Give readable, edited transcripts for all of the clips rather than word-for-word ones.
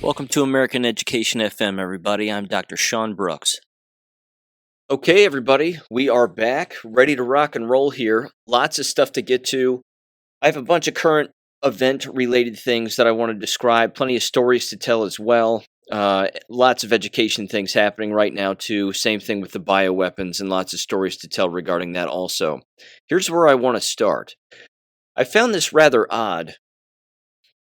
Welcome to American Education FM, everybody. I'm Dr. Sean Brooks. Okay, everybody, we are back, ready to rock and roll here. Lots of stuff to get to. I have a bunch of current event related things that I want to describe, plenty of stories to tell as well. Lots of education things happening right now, too. Same thing with the bioweapons, and lots of stories to tell regarding that also. Here's where I want to start. I found this rather odd.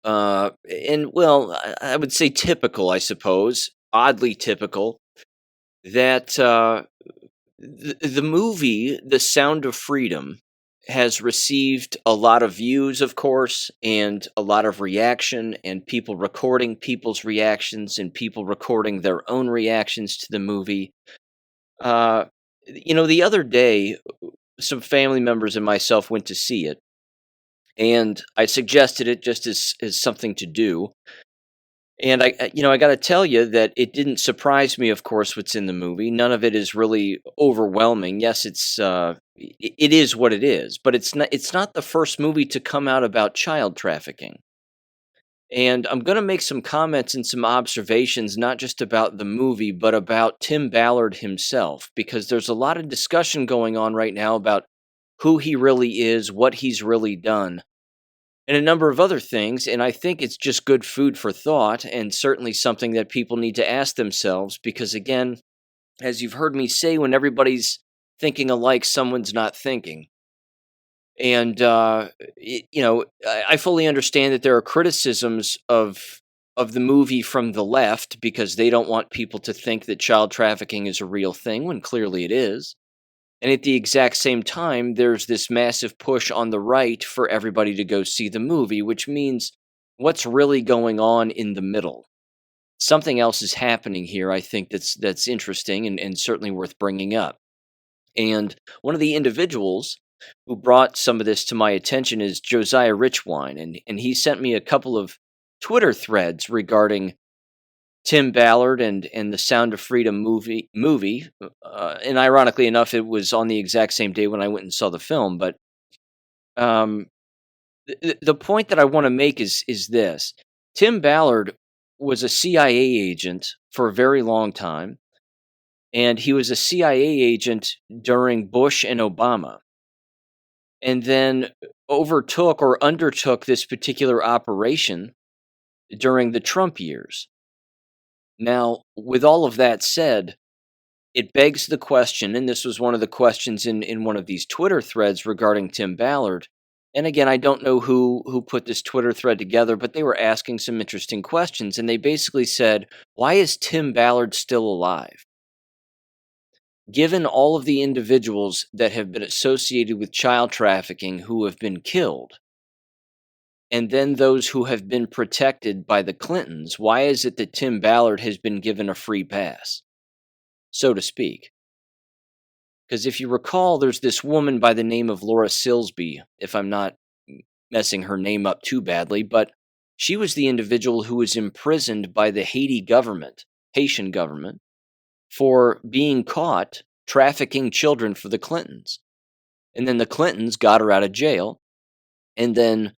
And well, I would say typical, I suppose, oddly typical, that the movie The Sound of Freedom has received a lot of views, of course, and a lot of reaction, and people recording people's reactions, and people recording their own reactions to the movie. Uh, the other day, some family members and myself went to see it, and I suggested it just as something to do. And I got to tell you that it didn't surprise me, of course, what's in the movie. None of it is really overwhelming. Yes, it is what it is, but it's not the first movie to come out about child trafficking. And I'm going to make some comments and some observations, not just about the movie, but about Tim Ballard himself, because there's a lot of discussion going on right now about who he really is, what he's really done, and a number of other things. And I think it's just good food for thought, and certainly something that people need to ask themselves, because, again, as you've heard me say, when everybody's thinking alike, someone's not thinking. And, I fully understand that there are criticisms of the movie from the left because they don't want people to think that child trafficking is a real thing when clearly it is. And at the exact same time, there's this massive push on the right for everybody to go see the movie, which means what's really going on in the middle? Something else is happening here, I think, that's interesting and certainly worth bringing up. And one of the individuals who brought some of this to my attention is Josiah Richwine, and he sent me a couple of Twitter threads regarding Tim Ballard and the Sound of Freedom movie, and ironically enough, it was on the exact same day when I went and saw the film. But um, the point that I want to make is this: Tim Ballard was a CIA agent for a very long time, and he was a CIA agent during Bush and Obama, and then overtook or undertook this particular operation during the Trump years. Now, with all of that said, it begs the question, and this was one of the questions in one of these Twitter threads regarding Tim Ballard. And again, I don't know who put this Twitter thread together, but they were asking some interesting questions, and they basically said, "Why is Tim Ballard still alive? Given all of the individuals that have been associated with child trafficking who have been killed, and then those who have been protected by the Clintons, why is it that Tim Ballard has been given a free pass, so to speak?" Because if you recall, there's this woman by the name of Laura Silsby, if I'm not messing her name up too badly, but she was the individual who was imprisoned by the Haitian government, for being caught trafficking children for the Clintons. And then the Clintons got her out of jail, and then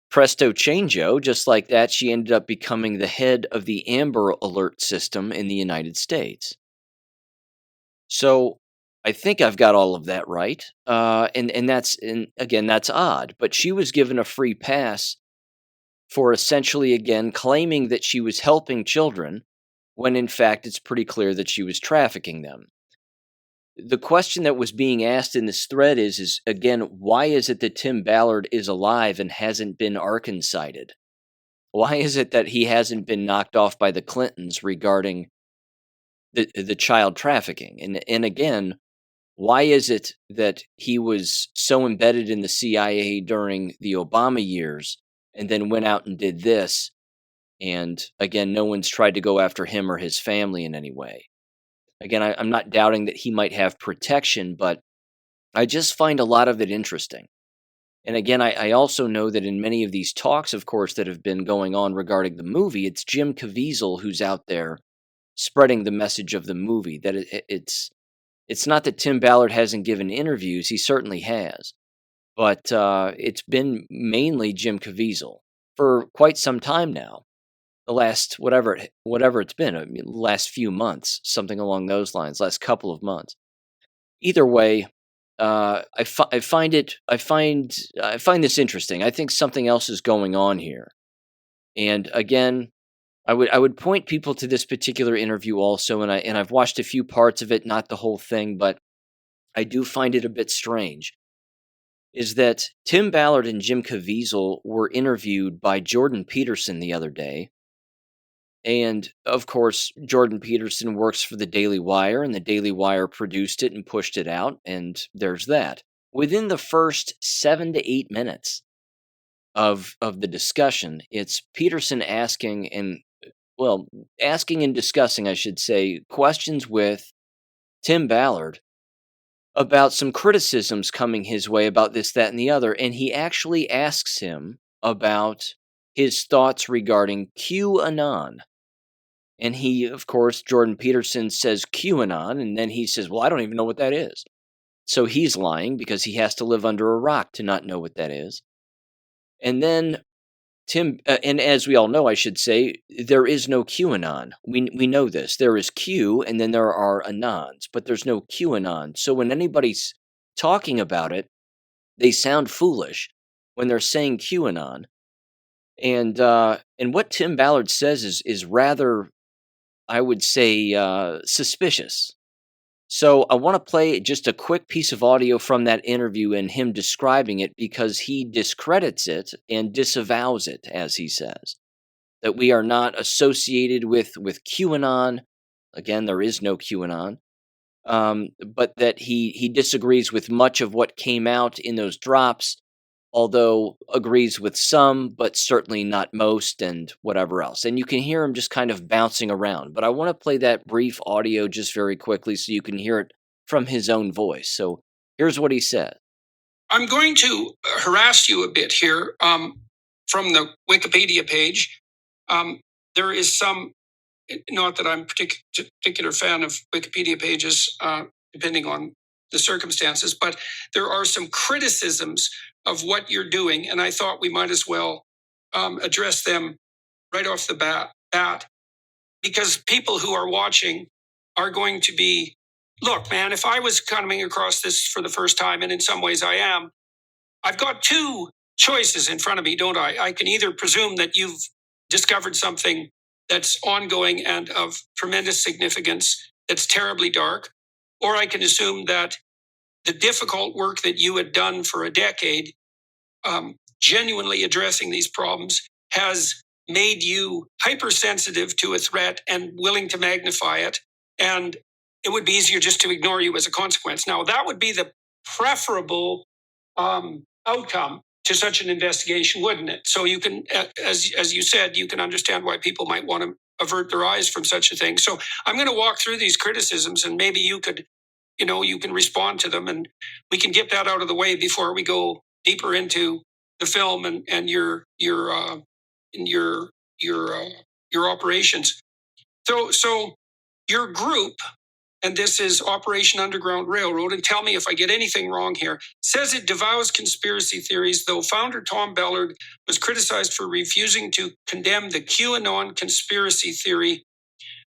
presto changeo, just like that, she ended up becoming the head of the Amber Alert system in the United States. So I think I've got all of that right, and again, that's odd. But she was given a free pass for essentially, again, claiming that she was helping children, when in fact it's pretty clear that she was trafficking them. The question that was being asked in this thread is again, why is it that Tim Ballard is alive and hasn't been Arkancided? Why is it that he hasn't been knocked off by the Clintons regarding the child trafficking? And again, why is it that he was so embedded in the CIA during the Obama years and then went out and did this? And again, no one's tried to go after him or his family in any way. Again, I'm not doubting that he might have protection, but I just find a lot of it interesting. And again, I also know that in many of these talks, of course, that have been going on regarding the movie, it's Jim Caviezel who's out there spreading the message of the movie. That it's not that Tim Ballard hasn't given interviews; he certainly has, but it's been mainly Jim Caviezel for quite some time now. the last whatever it's been. I mean, last few months, something along those lines, last couple of months. Either way, I find this interesting. I think something else is going on here. And again, I would point people to this particular interview also, and I've watched a few parts of it, not the whole thing, but I do find it a bit strange. Is that Tim Ballard and Jim Caviezel were interviewed by Jordan Peterson the other day, and of course, Jordan Peterson works for the Daily Wire, and the Daily Wire produced it and pushed it out, and there's that. Within the first 7 to 8 minutes of the discussion, it's Peterson asking and discussing, I should say, questions with Tim Ballard about some criticisms coming his way about this, that, and the other. And he actually asks him about his thoughts regarding QAnon. And he, of course, Jordan Peterson says QAnon, and then he says, well, I don't even know what that is. So he's lying because he has to live under a rock to not know what that is. And then and as we all know, I should say, there is no QAnon. We know this. There is Q, and then there are anons, but there's no QAnon. So when anybody's talking about it, they sound foolish when they're saying QAnon. And what Tim Ballard says is rather, I would say, suspicious. So I want to play just a quick piece of audio from that interview and him describing it, because he discredits it and disavows it, as he says, that we are not associated with QAnon. Again, there is no QAnon. But that he disagrees with much of what came out in those drops, although agrees with some, but certainly not most, and whatever else. And you can hear him just kind of bouncing around. But I want to play that brief audio just very quickly so you can hear it from his own voice. So here's what he said. I'm going to harass you a bit here from the Wikipedia page. There is some, not that I'm a particular fan of Wikipedia pages, depending on the circumstances, but there are some criticisms of what you're doing, and I thought we might as well address them right off the bat, because people who are watching are going to be, look, man, if I was coming across this for the first time, and in some ways I am, I've got two choices in front of me, don't I? I can either presume that you've discovered something that's ongoing and of tremendous significance, that's terribly dark, or I can assume that the difficult work that you had done for a decade, genuinely addressing these problems, has made you hypersensitive to a threat and willing to magnify it. And it would be easier just to ignore you as a consequence. Now, that would be the preferable outcome to such an investigation, wouldn't it? So you can, as you said, you can understand why people might want to avert their eyes from such a thing. So I'm going to walk through these criticisms, and maybe you could, you can respond to them, and we can get that out of the way before we go deeper into the film and your operations. So your group, and this is Operation Underground Railroad, and tell me if I get anything wrong here, says it devours conspiracy theories, though founder Tom Ballard was criticized for refusing to condemn the QAnon conspiracy theory.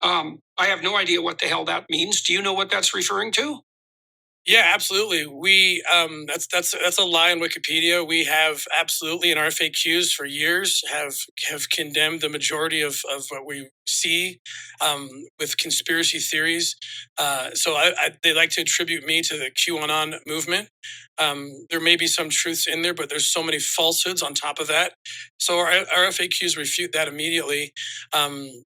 I have no idea what the hell that means. Do you know what that's referring to? Yeah, absolutely. We that's a lie on Wikipedia. We have absolutely in our FAQs for years have condemned the majority of what we see with conspiracy theories. So they like to attribute me to the QAnon movement. There may be some truths in there, but there's so many falsehoods on top of that. So our FAQs refute that immediately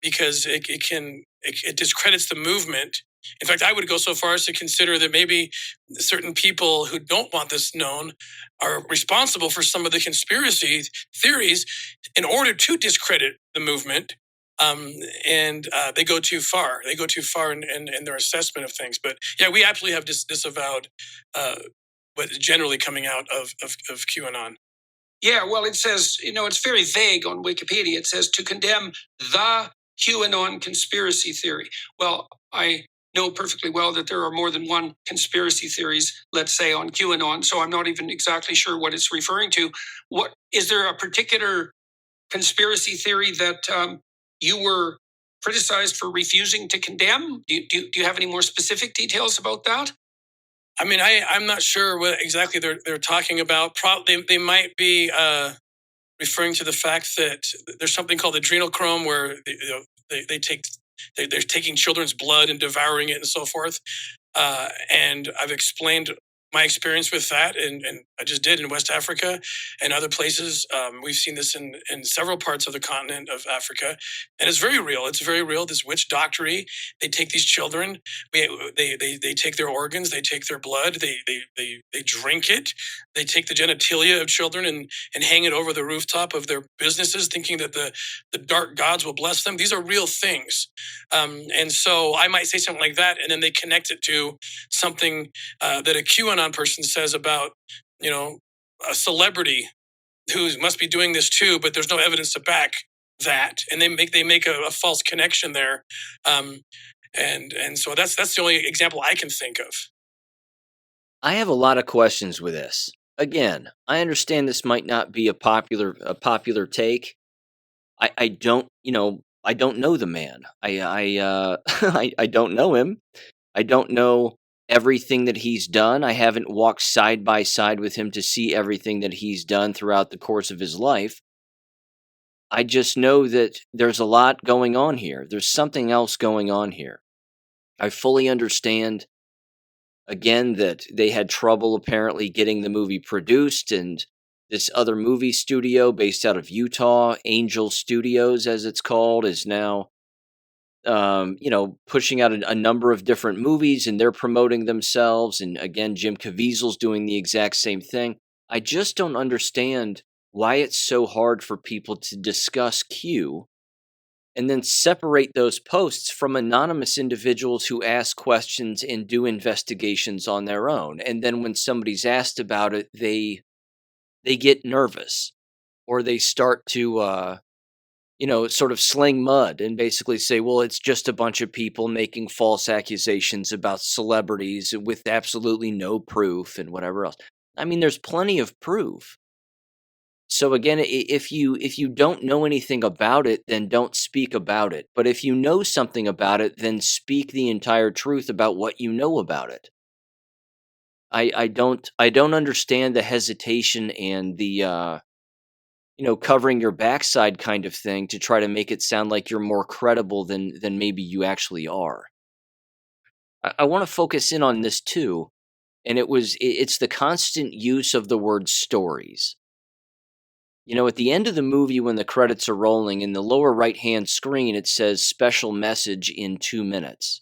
because it discredits the movement. In fact, I would go so far as to consider that maybe certain people who don't want this known are responsible for some of the conspiracy theories in order to discredit the movement. And they go too far. They go too far in their assessment of things. But yeah, we absolutely have disavowed what is generally coming out of QAnon. Yeah, well, it says, it's very vague on Wikipedia. It says to condemn the QAnon conspiracy theory. Well, I know perfectly well that there are more than one conspiracy theories, let's say, on QAnon, so I'm not even exactly sure what it's referring to. What is there a particular conspiracy theory that you were criticized for refusing to condemn. Do you have any more specific details about that? I mean, I'm not sure what exactly they're talking about. They might be referring to the fact that there's something called adrenochrome, where they take they're taking children's blood and devouring it and so forth. And I've explained my experience with that, and I just did in West Africa and other places. We've seen this in several parts of the continent of Africa, and it's very real. It's very real. This witch doctory. They take these children. They take their organs. They take their blood. They drink it. They take the genitalia of children and hang it over the rooftop of their businesses, thinking that the dark gods will bless them. These are real things. And so I might say something like that, and then they connect it to something that a QAnon person says about, a celebrity who must be doing this too, but there's no evidence to back that, and they make a false connection there. And so that's the only example I can think of. I have a lot of questions with this. Again, I understand this might not be a popular take. I don't, I don't know the man. I don't know him. I don't know everything that he's done. I haven't walked side by side with him to see everything that he's done throughout the course of his life. I just know that there's a lot going on here. There's something else going on here. I fully understand, again, that they had trouble apparently getting the movie produced, and this other movie studio based out of Utah, Angel Studios as it's called, is now pushing out a number of different movies, and they're promoting themselves. And again, Jim Caviezel's doing the exact same thing. I just don't understand why it's so hard for people to discuss Q and then separate those posts from anonymous individuals who ask questions and do investigations on their own. And then when somebody's asked about it, they get nervous, or they start to sort of sling mud and basically say, well, it's just a bunch of people making false accusations about celebrities with absolutely no proof and whatever else. I mean, there's plenty of proof. So again, if you don't know anything about it, then don't speak about it. But if you know something about it, then speak the entire truth about what you know about it. I don't understand the hesitation and the covering your backside kind of thing to try to make it sound like you're more credible than maybe you actually are. I want to focus in on this too, and it's the constant use of the word stories. At the end of the movie, when the credits are rolling, in the lower right-hand screen, it says special message in 2 minutes.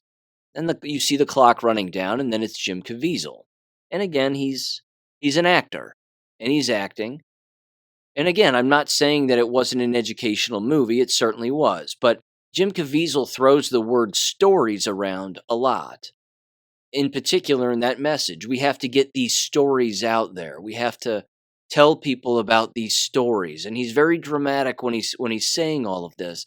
Then you see the clock running down, and then it's Jim Caviezel. And again, he's an actor, and he's acting. And again, I'm not saying that it wasn't an educational movie. It certainly was. But Jim Caviezel throws the word stories around a lot. In particular, in that message, we have to get these stories out there. We have to tell people about these stories. And he's very dramatic when he's saying all of this.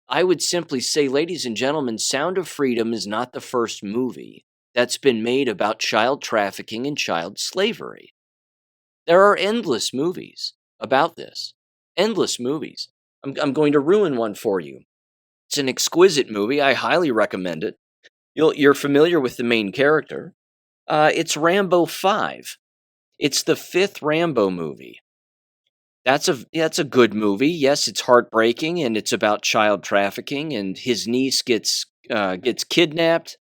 I would simply say, ladies and gentlemen, Sound of Freedom is not the first movie that's been made about child trafficking and child slavery. There are endless movies about this. Endless movies. I'm going to ruin one for you. It's an exquisite movie. I highly recommend it. You're familiar with the main character. It's Rambo 5. It's the 5th Rambo movie. That's a good movie. Yes, it's heartbreaking, and it's about child trafficking, and his niece gets kidnapped,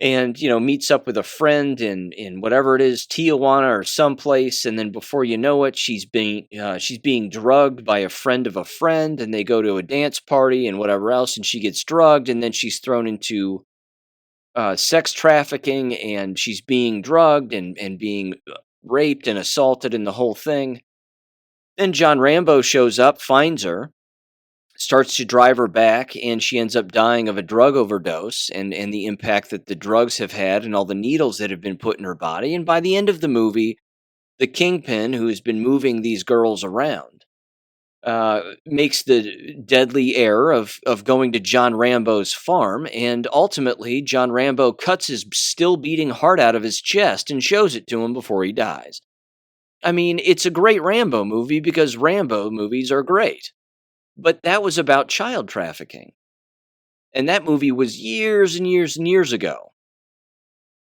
and meets up with a friend in whatever it is, Tijuana or someplace, and then before you know it, she's being drugged by a friend of a friend, and they go to a dance party and whatever else, and she gets drugged, and then she's thrown into sex trafficking, and she's being drugged and being raped and assaulted and the whole thing. Then John Rambo shows up, finds her, starts to drive her back, and she ends up dying of a drug overdose and the impact that the drugs have had and all the needles that have been put in her body. And by the end of the movie, the kingpin, who has been moving these girls around, makes the deadly error of going to John Rambo's farm, and ultimately John Rambo cuts his still beating heart out of his chest and shows it to him before he dies. I mean, it's a great Rambo movie because Rambo movies are great. But that was about child trafficking. And that movie was years and years and years ago.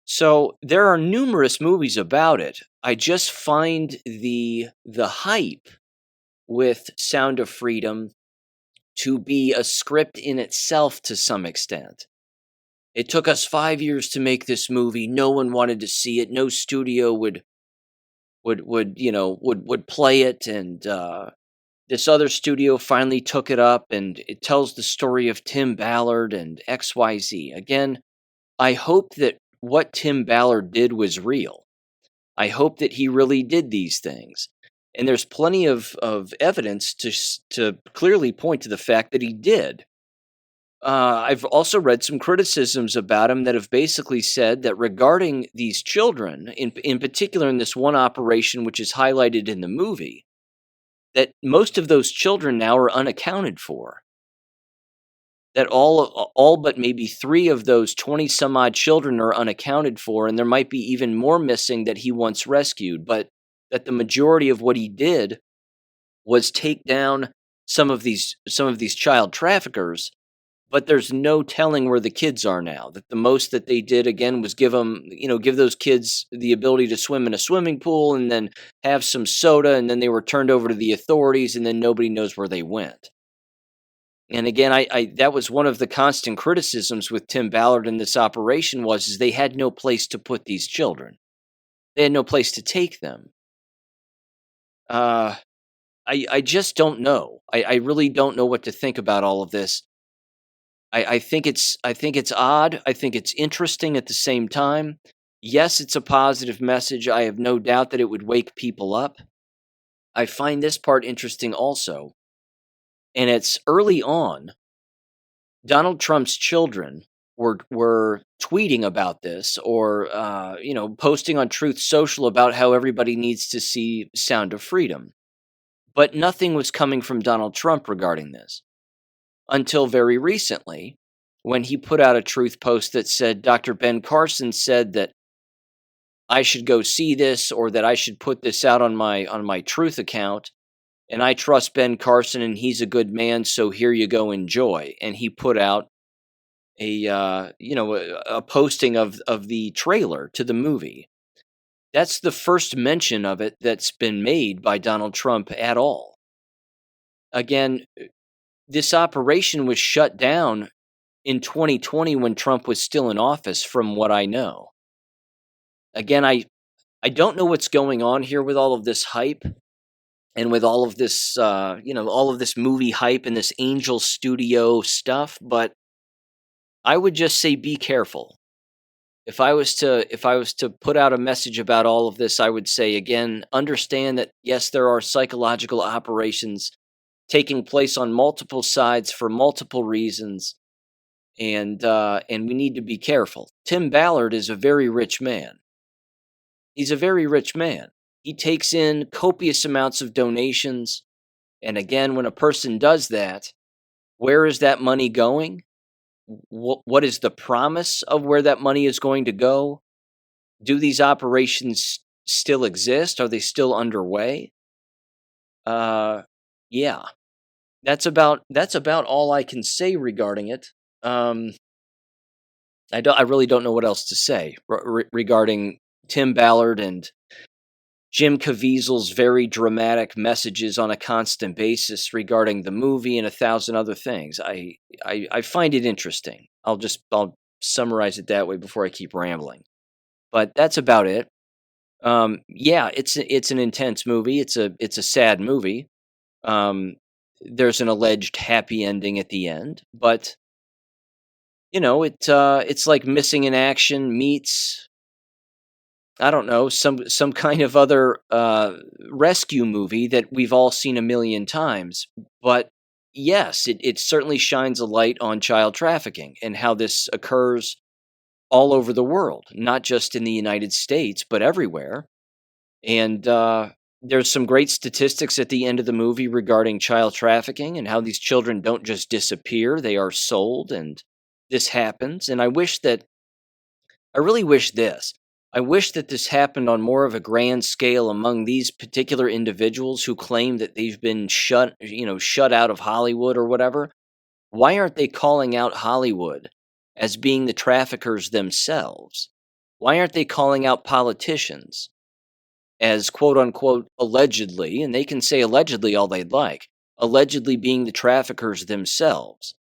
So there are numerous movies about it. I just find the hype with Sound of Freedom to be a script in itself to some extent. It took us 5 years to make this movie. No one wanted to see it. No studio would play it, and this other studio finally took it up, and it tells the story of Tim Ballard and XYZ. Again, I hope that what Tim Ballard did was real. I hope that he really did these things. And there's plenty of evidence to clearly point to the fact that he did. I've also read some criticisms about him that have basically said that regarding these children, in particular in this one operation which is highlighted in the movie, that most of those children now are unaccounted for. That all but maybe 3 of those 20 some odd children are unaccounted for, and there might be even more missing that he once rescued, but that the majority of what he did was take down some of these child traffickers, but there's no telling where the kids are now. That the most that they did again was give those kids the ability to swim in a swimming pool and then have some soda, and then they were turned over to the authorities, and then nobody knows where they went. And again, I that was one of the constant criticisms with Tim Ballard in this operation is they had no place to put these children. They had no place to take them. I just don't know. I really don't know what to think about all of this. I think it's odd. I think it's interesting at the same time. Yes, it's a positive message. I have no doubt that it would wake people up. I find this part interesting also. And it's early on, Donald Trump's children were tweeting about this, or posting on Truth Social about how everybody needs to see Sound of Freedom. But nothing was coming from Donald Trump regarding this until very recently, when he put out a truth post that said Dr. Ben Carson said that I should go see this, or that I should put this out on my Truth account. And I trust Ben Carson, and he's a good man, so here you go, enjoy. And he put out a posting of the trailer to the movie. That's the first mention of it that's been made by Donald Trump at all. Again, this operation was shut down in 2020 when Trump was still in office, from what I know. Again, I don't know what's going on here with all of this hype. And with all of this, all of this movie hype and this Angel Studio stuff, but I would just say be careful. If I was to put out a message about all of this, I would say again, understand that yes, there are psychological operations taking place on multiple sides for multiple reasons, and we need to be careful. Tim Ballard is a very rich man. He's a very rich man. He takes in copious amounts of donations. And again, when a person does that, where is that money going? What is the promise of where that money is going to go? Do these operations still exist? Are they still underway? Yeah. That's about all I can say regarding it. I really don't know what else to say regarding Tim Ballard and Jim Caviezel's very dramatic messages on a constant basis regarding the movie and 1,000 other things. I find it interesting. I'll summarize it that way before I keep rambling. But that's about it. Yeah, it's an intense movie. It's a sad movie. There's an alleged happy ending at the end, but it's like Missing in Action meets, I don't know, some kind of other rescue movie that we've all seen a million times. But yes, it certainly shines a light on child trafficking and how this occurs all over the world, not just in the United States, but everywhere. And there's some great statistics at the end of the movie regarding child trafficking and how these children don't just disappear, they are sold, and this happens. And I really wish this. I wish that this happened on more of a grand scale among these particular individuals who claim that they've been shut out of Hollywood or whatever. Why aren't they calling out Hollywood as being the traffickers themselves? Why aren't they calling out politicians as quote unquote allegedly, and they can say allegedly all they'd like, allegedly being the traffickers themselves?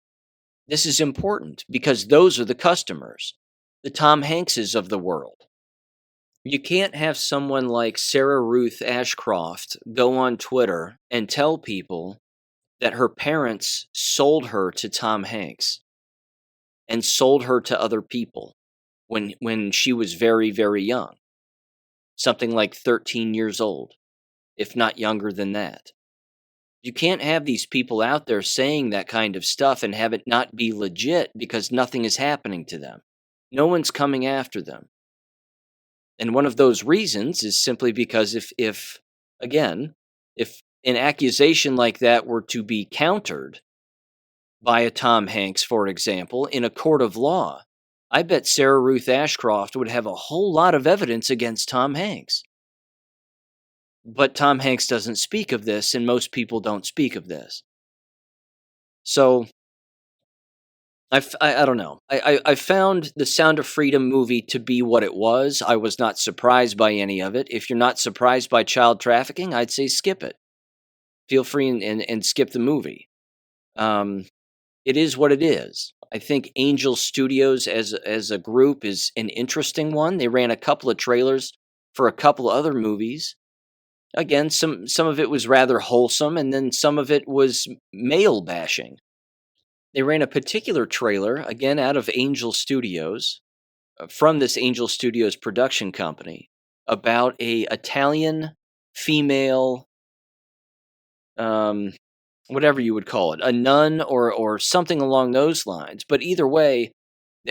This is important because those are the customers, the Tom Hankses of the world. You can't have someone like Sarah Ruth Ashcroft go on Twitter and tell people that her parents sold her to Tom Hanks and sold her to other people when she was very, very young, something like 13 years old, if not younger than that. You can't have these people out there saying that kind of stuff and have it not be legit because nothing is happening to them. No one's coming after them. And one of those reasons is simply because if an accusation like that were to be countered by a Tom Hanks, for example, in a court of law, I bet Sarah Ruth Ashcroft would have a whole lot of evidence against Tom Hanks. But Tom Hanks doesn't speak of this, and most people don't speak of this. So, I don't know. I found the Sound of Freedom movie to be what it was. I was not surprised by any of it. If you're not surprised by child trafficking, I'd say skip it. Feel free and skip the movie. It is what it is. I think Angel Studios as a group is an interesting one. They ran a couple of trailers for a couple other movies. Again, some of it was rather wholesome, and then some of it was male bashing. They ran a particular trailer, again out of Angel Studios, from this Angel Studios production company, about a Italian female, whatever you would call it, a nun or something along those lines. But either way,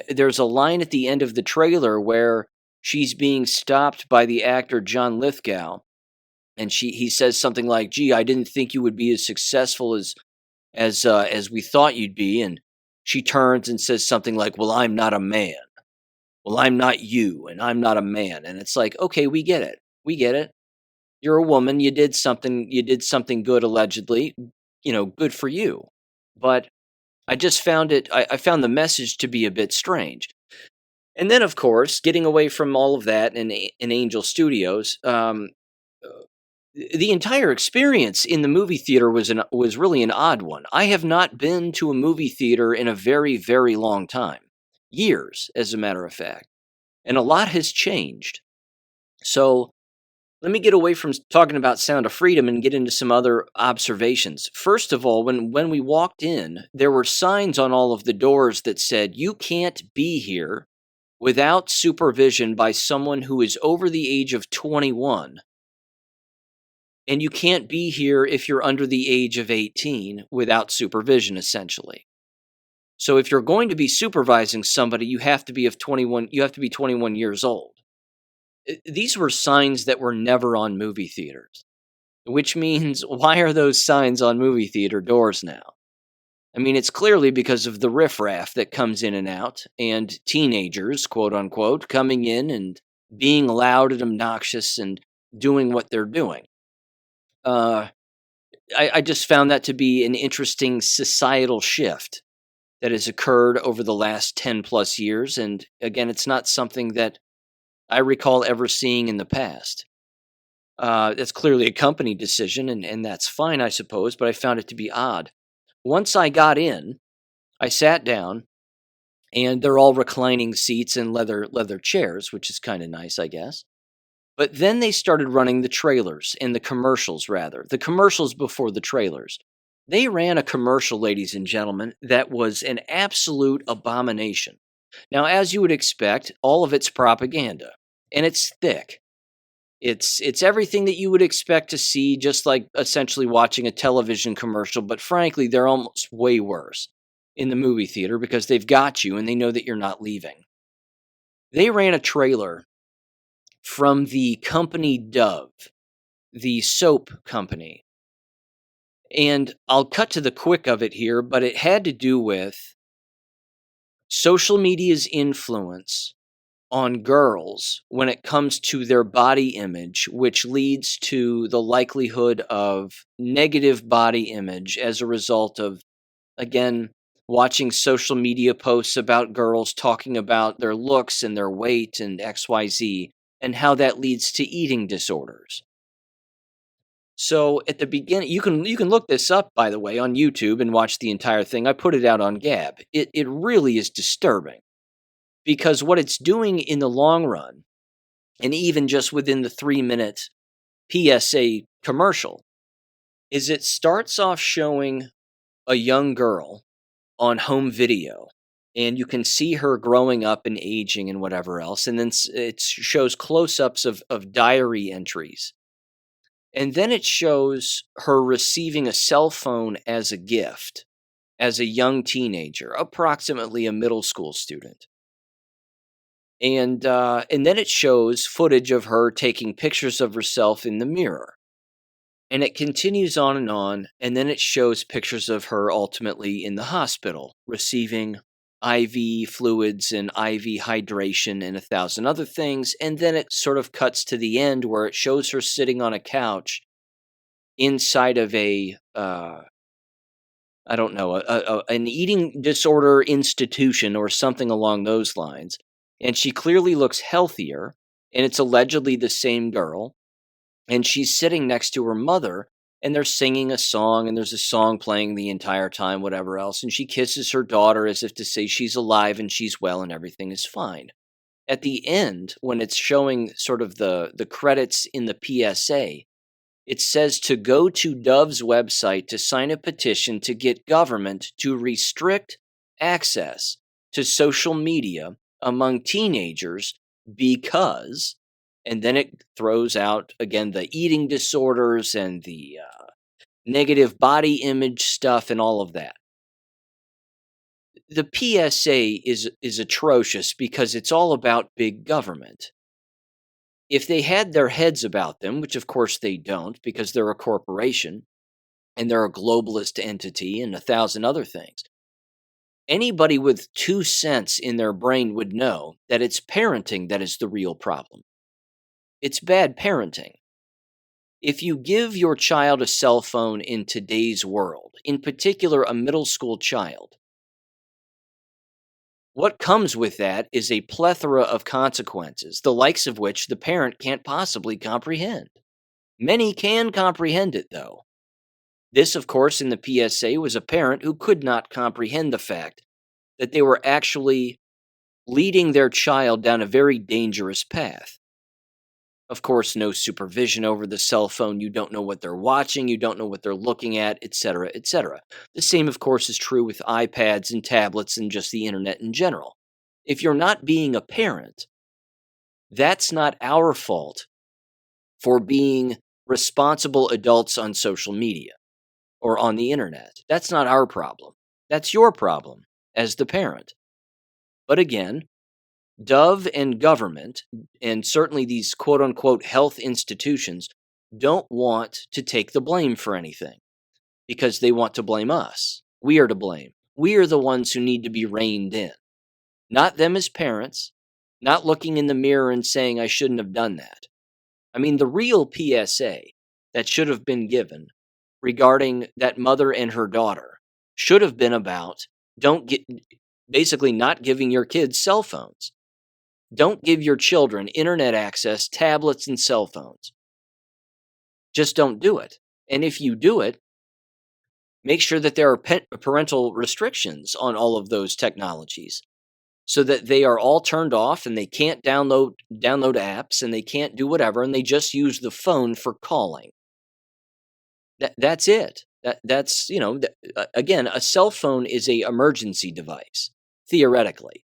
there's a line at the end of the trailer where she's being stopped by the actor John Lithgow, and he says something like, "Gee, I didn't think you would be as successful as we thought you'd be," and she turns and says something like, "Well, I'm not a man. Well, I'm not you, and I'm not a man." And it's like, okay, we get it. We get it. You're a woman. You did something good, allegedly. Good for you. But I just found I found the message to be a bit strange. And then, of course, getting away from all of that in Angel Studios, the entire experience in the movie theater was really an odd one. I have not been to a movie theater in a very, very long time. Years, as a matter of fact. And a lot has changed. So let me get away from talking about Sound of Freedom and get into some other observations. First of all, when we walked in, there were signs on all of the doors that said, "You can't be here without supervision by someone who is over the age of 21. And you can't be here if you're under the age of 18 without supervision, essentially." So if you're going to be supervising somebody, you have to be 21 years old. These were signs that were never on movie theaters, which means why are those signs on movie theater doors now? I mean, it's clearly because of the riffraff that comes in and out, and teenagers, quote unquote, coming in and being loud and obnoxious and doing what they're doing. I just found that to be an interesting societal shift that has occurred over the last 10 plus years. And again, it's not something that I recall ever seeing in the past. That's clearly a company decision, and that's fine, I suppose, but I found it to be odd. Once I got in, I sat down, and they're all reclining seats and leather chairs, which is kind of nice, I guess. But then they started running the trailers, and the commercials, rather. The commercials before the trailers. They ran a commercial, ladies and gentlemen, that was an absolute abomination. Now, as you would expect, all of it's propaganda, and it's thick. It's everything that you would expect to see, just like essentially watching a television commercial, but frankly, they're almost way worse in the movie theater because they've got you and they know that you're not leaving. They ran a trailer from the company Dove, the soap company. And I'll cut to the quick of it here, but it had to do with social media's influence on girls when it comes to their body image, which leads to the likelihood of negative body image as a result of, again, watching social media posts about girls talking about their looks and their weight and XYZ, and how that leads to eating disorders. So at the beginning, you can look this up, by the way, on YouTube and watch the entire thing. I put it out on Gab. It really is disturbing, because what it's doing in the long run, and even just within the 3-minute PSA commercial, is it starts off showing a young girl on home video, and you can see her growing up and aging and whatever else, and then it shows close-ups of diary entries. And then it shows her receiving a cell phone as a gift as a young teenager, approximately a middle school student. And then it shows footage of her taking pictures of herself in the mirror. And it continues on, and then it shows pictures of her ultimately in the hospital, receiving IV fluids and IV hydration and 1,000 other things. And then it sort of cuts to the end where it shows her sitting on a couch inside of I don't know, an eating disorder institution or something along those lines. And she clearly looks healthier, and it's allegedly the same girl. And she's sitting next to her mother, and they're singing a song, and there's a song playing the entire time, whatever else. And she kisses her daughter as if to say she's alive and she's well and everything is fine. At the end, when it's showing sort of the credits in the PSA, it says to go to Dove's website to sign a petition to get government to restrict access to social media among teenagers because, and then it throws out, again, the eating disorders and the negative body image stuff and all of that. The PSA is atrocious because it's all about big government. If they had their heads about them, which of course they don't because they're a corporation and they're a globalist entity and 1,000 other things, anybody with 2 cents in their brain would know that it's parenting that is the real problem. It's bad parenting. If you give your child a cell phone in today's world, in particular a middle school child, what comes with that is a plethora of consequences, the likes of which the parent can't possibly comprehend. Many can comprehend it, though. This, of course, in the PSA was a parent who could not comprehend the fact that they were actually leading their child down a very dangerous path. Of course, no supervision over the cell phone. You don't know what they're watching. You don't know what they're looking at, etc., etc. The same, of course, is true with iPads and tablets and just the internet in general. If you're not being a parent, that's not our fault for being responsible adults on social media or on the internet. That's not our problem. That's your problem as the parent. But again, Dove and government, and certainly these quote-unquote health institutions, don't want to take the blame for anything because they want to blame us. We are to blame. We are the ones who need to be reined in. Not them as parents, not looking in the mirror and saying, I shouldn't have done that. I mean, the real PSA that should have been given regarding that mother and her daughter should have been about basically not giving your kids cell phones. Don't give your children internet access, tablets, and cell phones. Just don't do it. And if you do it, make sure that there are parental restrictions on all of those technologies so that they are all turned off and they can't download apps and they can't do whatever and they just use the phone for calling. That's it. That's, again, a cell phone is an emergency device, theoretically.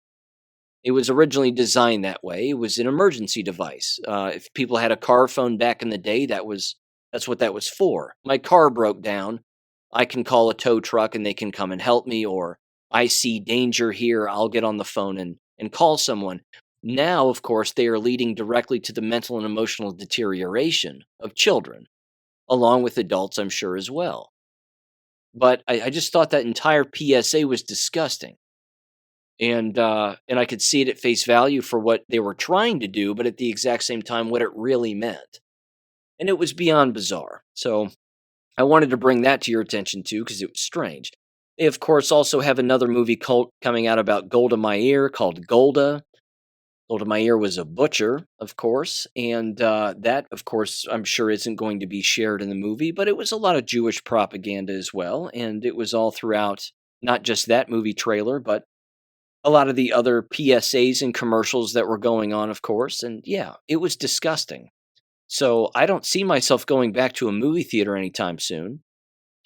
It was originally designed that way. It was an emergency device. If people had a car phone back in the day, that's what that was for. My car broke down. I can call a tow truck and they can come and help me, or I see danger here, I'll get on the phone and call someone. Now, of course, they are leading directly to the mental and emotional deterioration of children, along with adults, I'm sure, as well. But I just thought that entire PSA was disgusting. and I could see it at face value for what they were trying to do, but at the exact same time, what it really meant, and it was beyond bizarre. So I wanted to bring that to your attention too, because it was strange. They, of course, also have another movie cult coming out about Golda Meir called Golda. Golda Meir was a butcher, of course, and that, of course, I'm sure isn't going to be shared in the movie, but it was a lot of Jewish propaganda as well, and it was all throughout not just that movie trailer, but a lot of the other PSAs and commercials that were going on, of course, and yeah, it was disgusting. So I don't see myself going back to a movie theater anytime soon.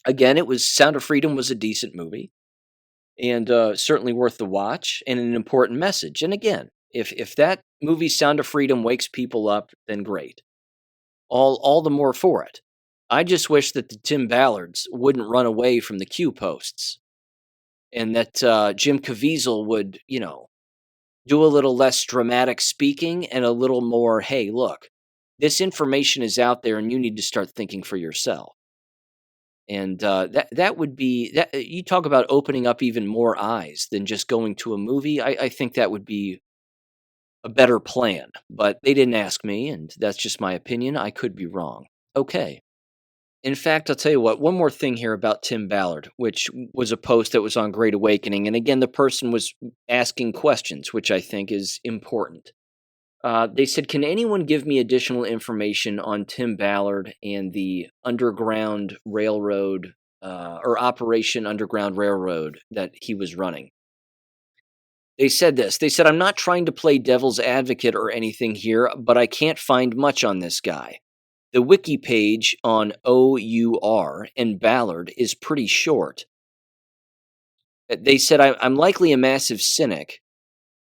Again, it was Sound of Freedom was a decent movie, and certainly worth the watch, and an important message. And again, if that movie Sound of Freedom wakes people up, then great. All the more for it. I just wish that the Tim Ballards wouldn't run away from the Q posts, and that Jim Caviezel would, do a little less dramatic speaking and a little more, hey, look, this information is out there, and you need to start thinking for yourself. And that would be that. You talk about opening up even more eyes than just going to a movie. I think that would be a better plan, but they didn't ask me, and that's just my opinion. I could be wrong. Okay. In fact, I'll tell you what, one more thing here about Tim Ballard, which was a post that was on Great Awakening. And again, the person was asking questions, which I think is important. They said, can anyone give me additional information on Tim Ballard and the Underground Railroad or Operation Underground Railroad that he was running? They said this. They said, I'm not trying to play devil's advocate or anything here, but I can't find much on this guy. The wiki page on OUR and Ballard is pretty short. They said, I'm likely a massive cynic,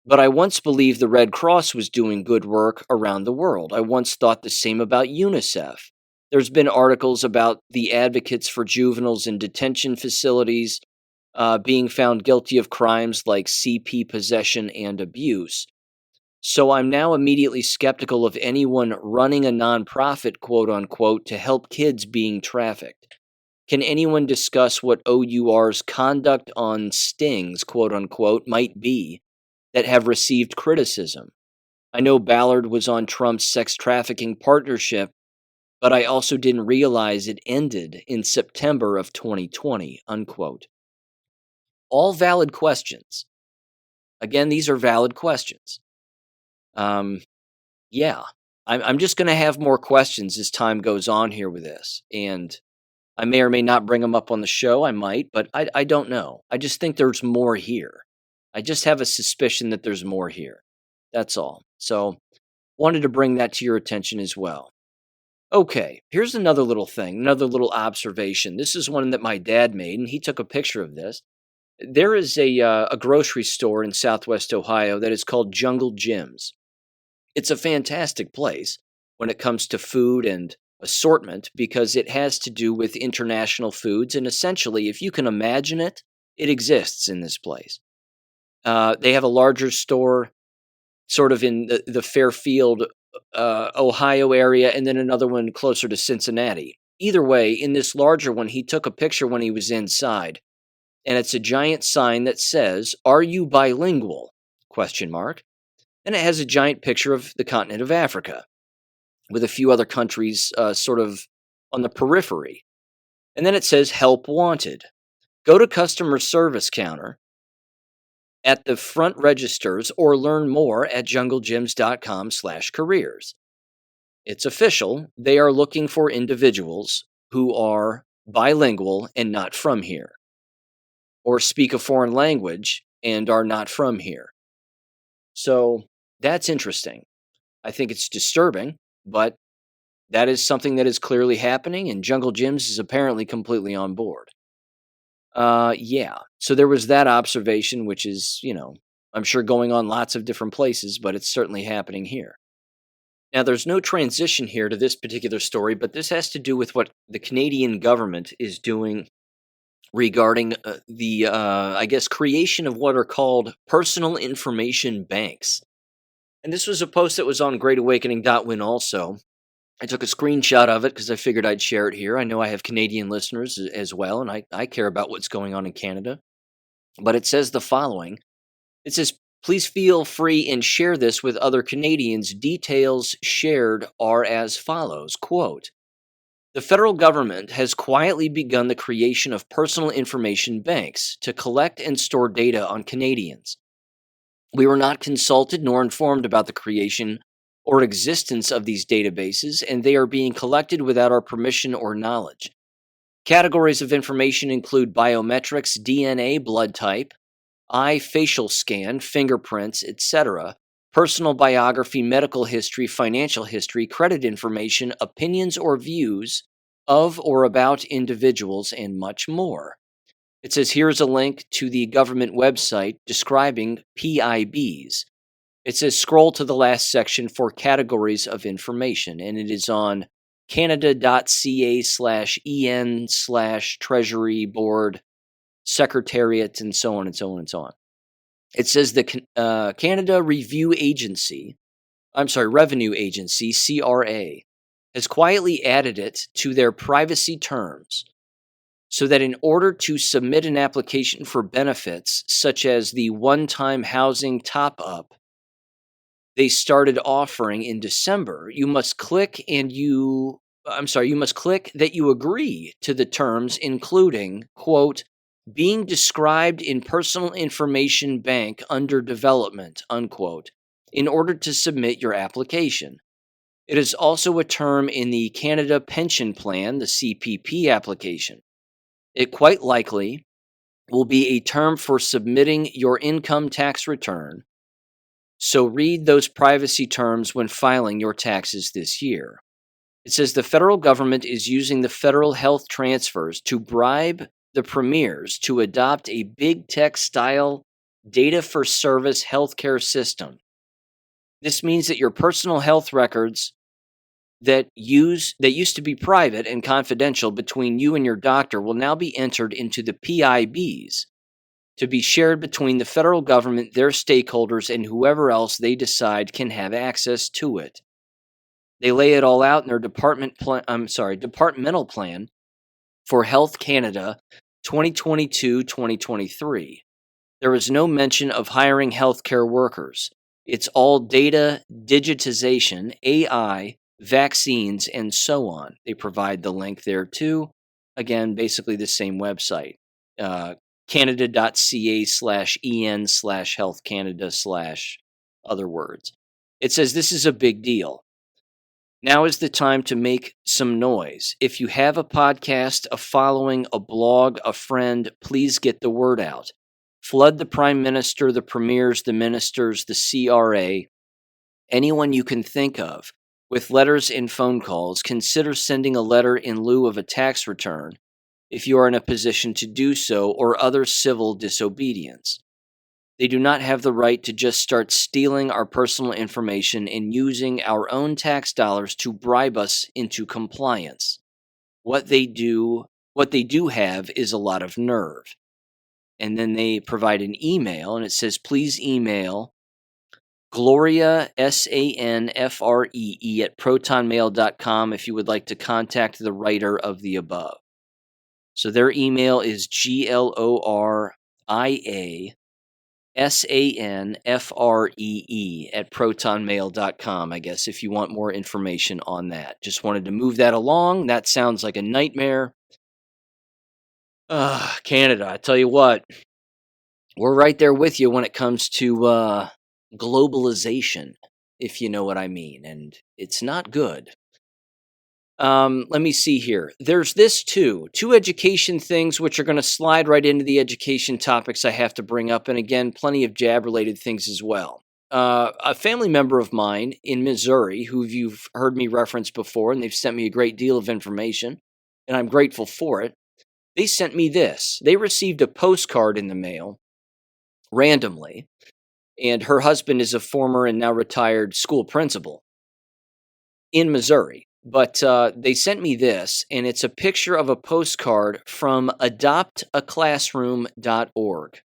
but I once believed the Red Cross was doing good work around the world. I once thought the same about UNICEF. There's been articles about the advocates for juveniles in detention facilities being found guilty of crimes like CP possession and abuse. So I'm now immediately skeptical of anyone running a nonprofit, quote unquote, to help kids being trafficked. Can anyone discuss what OUR's conduct on stings, quote unquote, might be that have received criticism? I know Ballard was on Trump's sex trafficking partnership, but I also didn't realize it ended in September of 2020, unquote. All valid questions. Again, these are valid questions. Yeah, I'm just going to have more questions as time goes on here with this, and I may or may not bring them up on the show. I might, but I don't know. I just think there's more here. I just have a suspicion that there's more here. That's all. So, wanted to bring that to your attention as well. Okay, here's another little thing, another little observation. This is one that my dad made, and he took a picture of this. There is a grocery store in Southwest Ohio that is called Jungle Jim's. It's a fantastic place when it comes to food and assortment because it has to do with international foods. And essentially, if you can imagine it, it exists in this place. They have a larger store sort of in the Fairfield, Ohio area, and then another one closer to Cincinnati. Either way, in this larger one, he took a picture when he was inside. And it's a giant sign that says, "Are you bilingual?" ? And it has a giant picture of the continent of Africa with a few other countries sort of on the periphery. And then it says, "Help wanted." Go to customer service counter at the front registers or learn more at junglegyms.com/careers. It's official. They are looking for individuals who are bilingual and not from here, or speak a foreign language and are not from here. So that's interesting. I think it's disturbing, but that is something that is clearly happening, and Jungle Gyms is apparently completely on board. Yeah. So there was that observation, which is, I'm sure going on lots of different places, but it's certainly happening here. Now, there's no transition here to this particular story, but this has to do with what the Canadian government is doing regarding the, I guess, creation of what are called personal information banks. And this was a post that was on greatawakening.win also. I took a screenshot of it because I figured I'd share it here. I know I have Canadian listeners as well, and I care about what's going on in Canada. But it says the following. It says, please feel free and share this with other Canadians. Details shared are as follows, quote, the federal government has quietly begun the creation of personal information banks to collect and store data on Canadians. We were not consulted nor informed about the creation or existence of these databases, and they are being collected without our permission or knowledge. Categories of information include biometrics, DNA, blood type, eye facial scan, fingerprints, etc., personal biography, medical history, financial history, credit information, opinions or views of or about individuals, and much more. It says here's a link to the government website describing PIBs. It says scroll to the last section for categories of information, and it is on canada.ca/en/treasury board secretariat and so on and so on and so on. It says the Canada Revenue Agency, CRA, has quietly added it to their privacy terms so that in order to submit an application for benefits such as the one-time housing top-up they started offering in December, you must click that you agree to the terms, including, quote, being described in personal information bank under development, unquote, in order to submit your application. It is also a term in the Canada Pension Plan, the CPP application. It quite likely will be a term for submitting your income tax return, so read those privacy terms when filing your taxes this year. It says the federal government is using the federal health transfers to bribe the premiers to adopt a big tech style data for service healthcare system. This means that your personal health records that used to be private and confidential between you and your doctor will now be entered into the PIBs to be shared between the federal government, their stakeholders, and whoever else they decide can have access to it. They lay it all out in their departmental plan for Health Canada 2022-2023. There is no mention of hiring healthcare workers. It's all data, digitization, AI, vaccines, and so on. They provide the link there too. Again, basically the same website. Canada.ca/en/Health Canada/ other words. It says this is a big deal. Now is the time to make some noise. If you have a podcast, a following, a blog, a friend, please get the word out. Flood the Prime Minister, the premiers, the ministers, the CRA, anyone you can think of with letters and phone calls. Consider sending a letter in lieu of a tax return if you are in a position to do so, or other civil disobedience. They do not have the right to just start stealing our personal information and using our own tax dollars to bribe us into compliance. What they do have is a lot of nerve. And then they provide an email, and it says, please email Gloria, SANFREE at protonmail.com if you would like to contact the writer of the above. So their email is GLORIASANFREE at protonmail.com, I guess, if you want more information on that. Just wanted to move that along. That sounds like a nightmare. Canada, I tell you what, we're right there with you when it comes to globalization, if you know what I mean, and it's not good. Let me see here. There's this too. Two education things which are going to slide right into the education topics I have to bring up. And again, plenty of jab-related things as well. A family member of mine in Missouri, who you've heard me reference before, and they've sent me a great deal of information, and I'm grateful for it. They sent me this. They received a postcard in the mail randomly, and her husband is a former and now retired school principal in Missouri. But they sent me this, and it's a picture of a postcard from adoptaclassroom.org.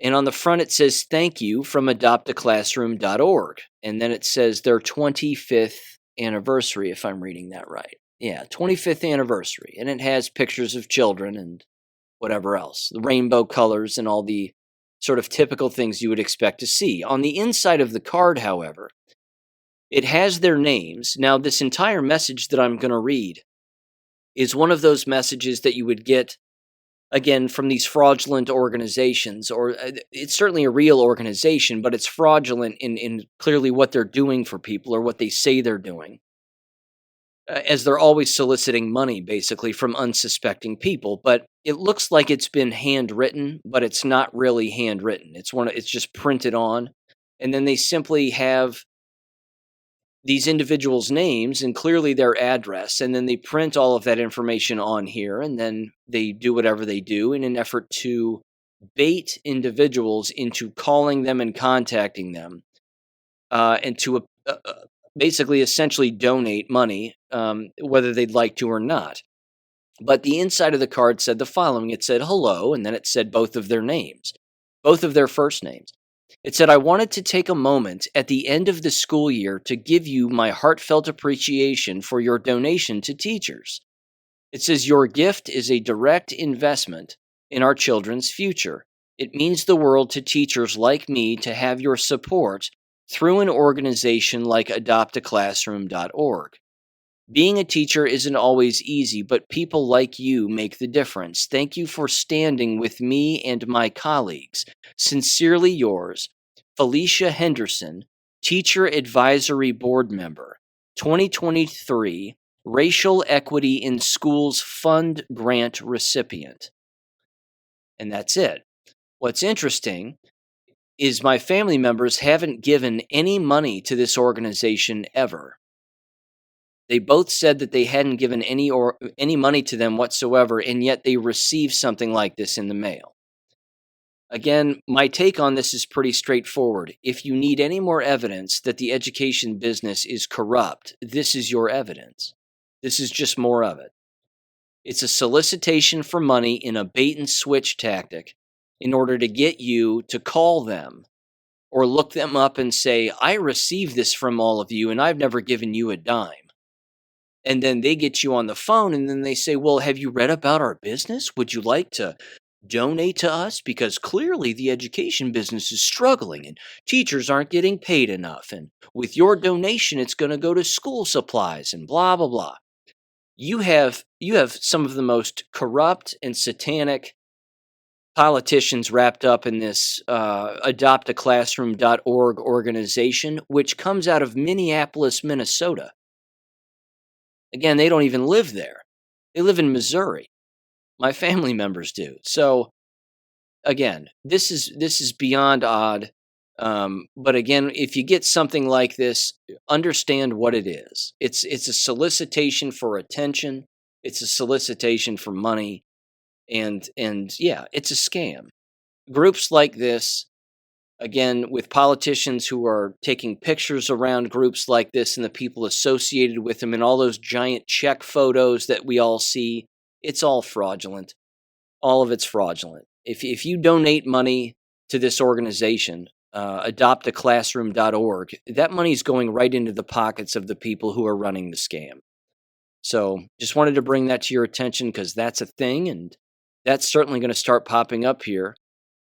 And on the front it says, thank you from adoptaclassroom.org. And then it says their 25th anniversary, if I'm reading that right. Yeah, 25th anniversary. And it has pictures of children and whatever else. The rainbow colors and all the sort of typical things you would expect to see. On the inside of the card, however, it has their names. Now, this entire message that I'm going to read is one of those messages that you would get, again, from these fraudulent organizations, or it's certainly a real organization, but it's fraudulent in clearly what they're doing for people or what they say they're doing, as they're always soliciting money, basically, from unsuspecting people. But it looks like it's been handwritten, but it's not really handwritten. It's just printed on, and then they simply have these individuals' names and clearly their address, and then they print all of that information on here, and then they do whatever they do in an effort to bait individuals into calling them and contacting them, and to basically essentially donate money, whether they'd like to or not. But the inside of the card said the following. It said hello, and then it said both of their names, both of their first names. It said, I wanted to take a moment at the end of the school year to give you my heartfelt appreciation for your donation to teachers. It says, your gift is a direct investment in our children's future. It means the world to teachers like me to have your support through an organization like adoptaclassroom.org. Being a teacher isn't always easy, but people like you make the difference. Thank you for standing with me and my colleagues. Sincerely yours, Felicia Henderson, Teacher Advisory Board Member, 2023 Racial Equity in Schools Fund Grant recipient. And that's it. What's interesting is my family members haven't given any money to this organization ever. They both said that they hadn't given any money to them whatsoever, and yet they received something like this in the mail. Again, my take on this is pretty straightforward. If you need any more evidence that the education business is corrupt, this is your evidence. This is just more of it. It's a solicitation for money in a bait and switch tactic in order to get you to call them or look them up and say, I received this from all of you and I've never given you a dime. And then they get you on the phone and then they say, well, have you read about our business? Would you like to donate to us? Because clearly the education business is struggling and teachers aren't getting paid enough. And with your donation, it's going to go to school supplies and blah, blah, blah. You have some of the most corrupt and satanic politicians wrapped up in this adoptaclassroom.org organization, which comes out of Minneapolis, Minnesota. Again, they don't even live there. They live in Missouri. My family members do. So, again, this is beyond odd. But again, if you get something like this, understand what it is. It's a solicitation for attention. It's a solicitation for money. And yeah, it's a scam. Groups like this, again, with politicians who are taking pictures around groups like this and the people associated with them and all those giant check photos that we all see, it's all fraudulent. All of it's fraudulent. If you donate money to this organization, adoptaclassroom.org, that money is going right into the pockets of the people who are running the scam. So just wanted to bring that to your attention because that's a thing, and that's certainly going to start popping up here.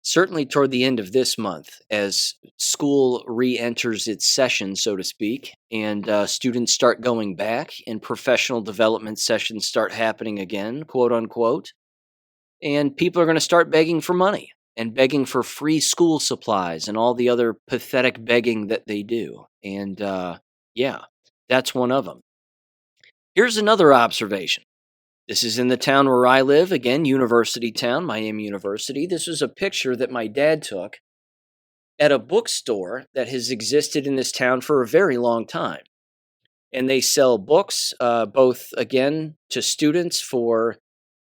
Certainly toward the end of this month, as school re-enters its session, so to speak, and students start going back and professional development sessions start happening again, quote unquote, and people are going to start begging for money and begging for free school supplies and all the other pathetic begging that they do. And yeah, that's one of them. Here's another observation. This is in the town where I live, again, University Town, Miami University. This was a picture that my dad took at a bookstore that has existed in this town for a very long time. And they sell books, both, again, to students for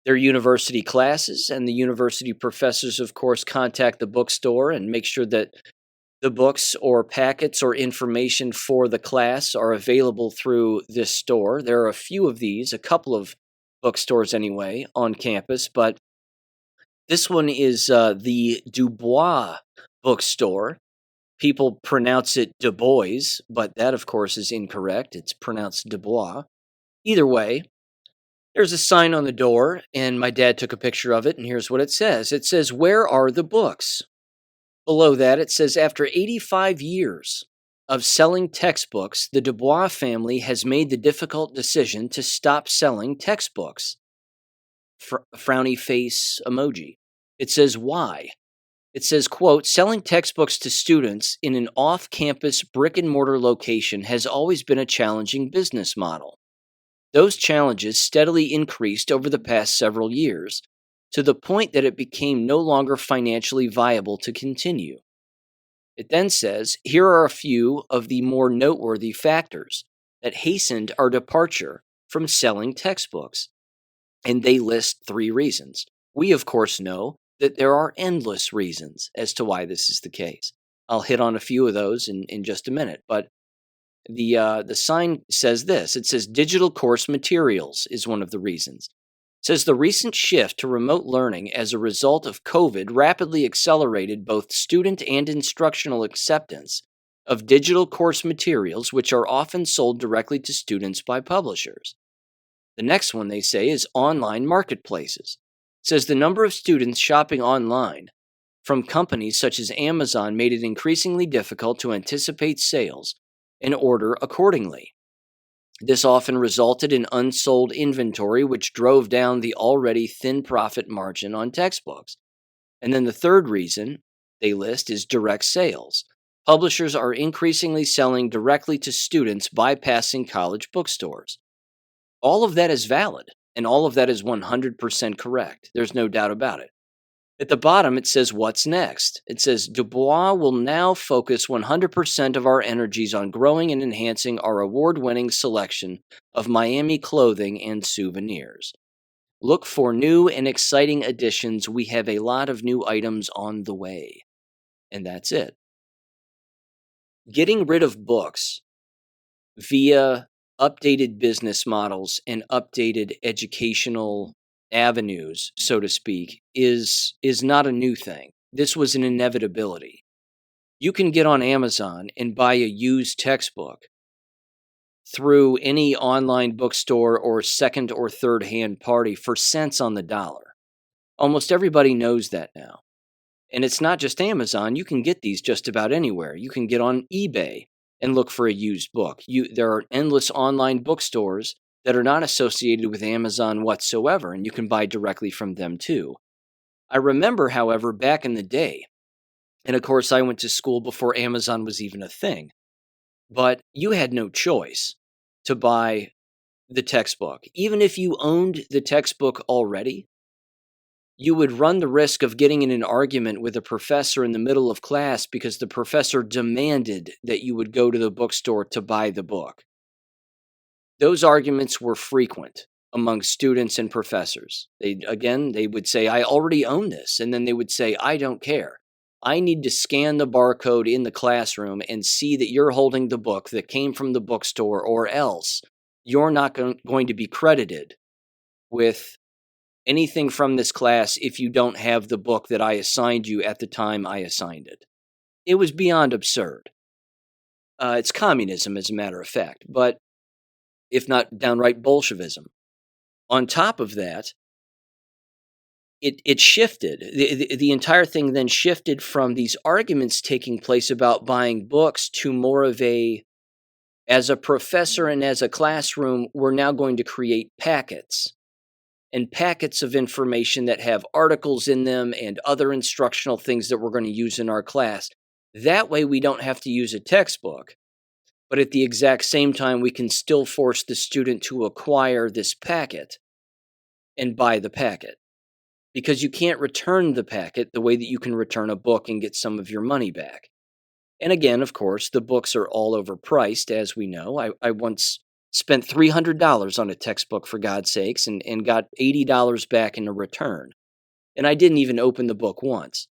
their university classes, and the university professors, of course, contact the bookstore and make sure that the books or packets or information for the class are available through this store. There are a few of these, a couple of bookstores anyway, on campus, but this one is the Dubois bookstore. People pronounce it Du Bois, but that, of course, is incorrect. It's pronounced Dubois. Either way, there's a sign on the door, and my dad took a picture of it, and here's what it says. It says, "Where are the books?" Below that, it says, after 85 years of selling textbooks, the Dubois family has made the difficult decision to stop selling textbooks. Frowny face emoji. It says, why? It says, quote, selling textbooks to students in an off-campus brick-and-mortar location has always been a challenging business model. Those challenges steadily increased over the past several years, to the point that it became no longer financially viable to continue. It then says, here are a few of the more noteworthy factors that hastened our departure from selling textbooks. And they list 3 reasons. We, of course, know that there are endless reasons as to why this is the case. I'll hit on a few of those in just a minute, but the sign says this. It says digital course materials is one of the reasons. It says the recent shift to remote learning as a result of COVID rapidly accelerated both student and instructional acceptance of digital course materials, which are often sold directly to students by publishers. The next one they say is online marketplaces. It says the number of students shopping online from companies such as Amazon made it increasingly difficult to anticipate sales and order accordingly. This often resulted in unsold inventory, which drove down the already thin profit margin on textbooks. And then the third reason they list is direct sales. Publishers are increasingly selling directly to students, bypassing college bookstores. All of that is valid, and all of that is 100% correct. There's no doubt about it. At the bottom, it says, what's next? It says, Dubois will now focus 100% of our energies on growing and enhancing our award-winning selection of Miami clothing and souvenirs. Look for new and exciting additions. We have a lot of new items on the way. And that's it. Getting rid of books via updated business models and updated educational avenues, so to speak, is not a new thing. This was an inevitability. You can get on Amazon and buy a used textbook through any online bookstore or second or third hand party for cents on the dollar. Almost everybody knows that now. And it's not just Amazon. You can get these just about anywhere. You can get on eBay and look for a used book. There are endless online bookstores that are not associated with Amazon whatsoever, and you can buy directly from them too. I remember, however, back in the day, and of course I went to school before Amazon was even a thing, but you had no choice to buy the textbook. Even if you owned the textbook already, you would run the risk of getting in an argument with a professor in the middle of class because the professor demanded that you would go to the bookstore to buy the book. Those arguments were frequent among students and professors. They would say, I already own this. And then they would say, I don't care. I need to scan the barcode in the classroom and see that you're holding the book that came from the bookstore, or else you're not going to be credited with anything from this class if you don't have the book that I assigned you at the time I assigned it. It was beyond absurd. It's communism, as a matter of fact, but if not downright Bolshevism. On top of that, it shifted. The entire thing then shifted from these arguments taking place about buying books to more of as a professor and as a classroom, we're now going to create packets and packets of information that have articles in them and other instructional things that we're going to use in our class. That way we don't have to use a textbook, but at the exact same time, we can still force the student to acquire this packet and buy the packet. Because you can't return the packet the way that you can return a book and get some of your money back. And again, of course, the books are all overpriced, as we know. I once spent $300 on a textbook, for God's sakes, and got $80 back in a return. And I didn't even open the book once.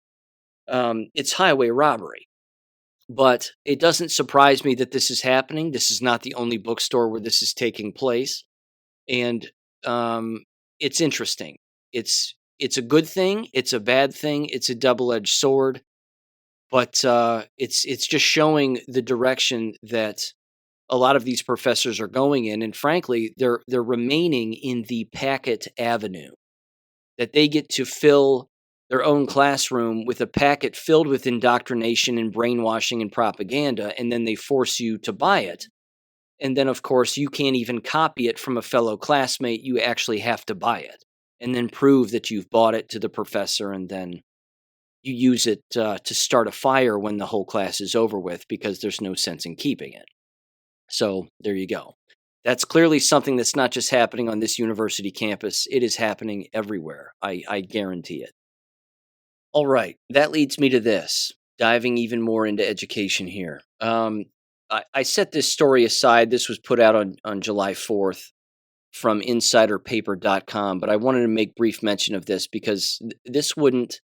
It's highway robbery. But it doesn't surprise me that this is happening. This is not the only bookstore where this is taking place. And it's interesting. It's a good thing. It's a bad thing. It's a double-edged sword. But it's just showing the direction that a lot of these professors are going in. And frankly, they're remaining in the packet avenue, that they get to fill their own classroom with a packet filled with indoctrination and brainwashing and propaganda, and then they force you to buy it. And then, of course, you can't even copy it from a fellow classmate. You actually have to buy it and then prove that you've bought it to the professor, and then you use it to start a fire when the whole class is over with because there's no sense in keeping it. So there you go. That's clearly something that's not just happening on this university campus. It is happening everywhere. I guarantee it. All right. That leads me to this, diving even more into education here. I set this story aside. This was put out on July 4th from insiderpaper.com, but I wanted to make brief mention of this because this wouldn't,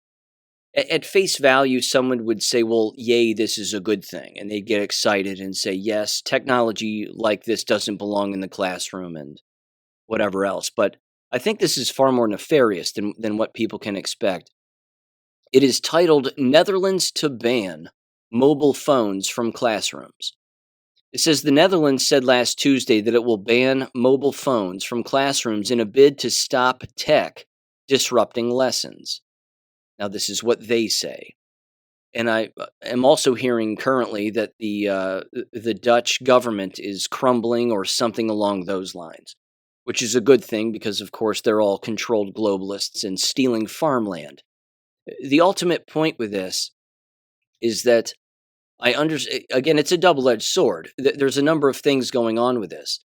at face value, someone would say, well, yay, this is a good thing. And they'd get excited and say, yes, technology like this doesn't belong in the classroom and whatever else. But I think this is far more nefarious than what people can expect. It is titled Netherlands to Ban Mobile Phones from Classrooms. It says the Netherlands said last Tuesday that it will ban mobile phones from classrooms in a bid to stop tech disrupting lessons. Now, this is what they say. And I am also hearing currently that the Dutch government is crumbling or something along those lines, which is a good thing because, of course, they're all controlled globalists and stealing farmland. The ultimate point with this is that again, it's a double-edged sword. There's a number of things going on with this.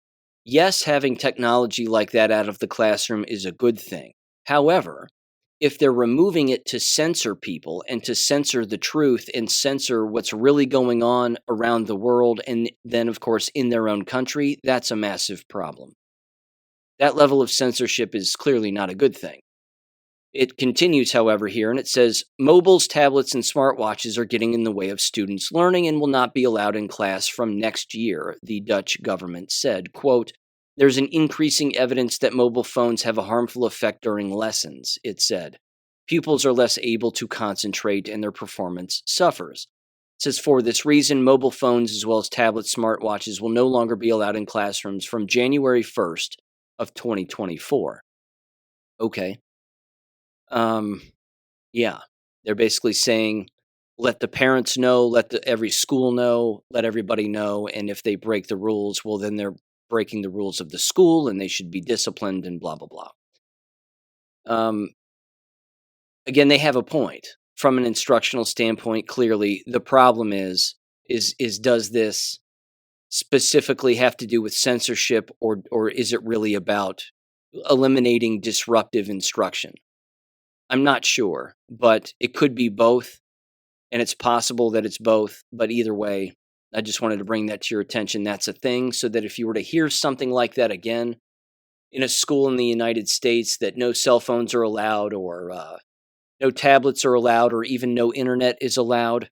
Yes, having technology like that out of the classroom is a good thing. However, if they're removing it to censor people and to censor the truth and censor what's really going on around the world and then, of course, in their own country, that's a massive problem. That level of censorship is clearly not a good thing. It continues, however, here, and it says, mobiles, tablets, and smartwatches are getting in the way of students' learning and will not be allowed in class from next year, the Dutch government said. Quote, there's an increasing evidence that mobile phones have a harmful effect during lessons, it said. Pupils are less able to concentrate and their performance suffers. It says, for this reason, mobile phones as well as tablets, smartwatches will no longer be allowed in classrooms from January 1st of 2024. Okay. Yeah, they're basically saying, let the parents know, let every school know, let everybody know, and if they break the rules, well, then they're breaking the rules of the school, and they should be disciplined, and blah, blah, blah. Again, they have a point. From an instructional standpoint, clearly, the problem is does this specifically have to do with censorship, or is it really about eliminating disruptive instruction? I'm not sure, but it could be both, and it's possible that it's both. But either way, I just wanted to bring that to your attention. That's a thing, so that if you were to hear something like that again in a school in the United States, that no cell phones are allowed, or no tablets are allowed, or even no internet is allowed,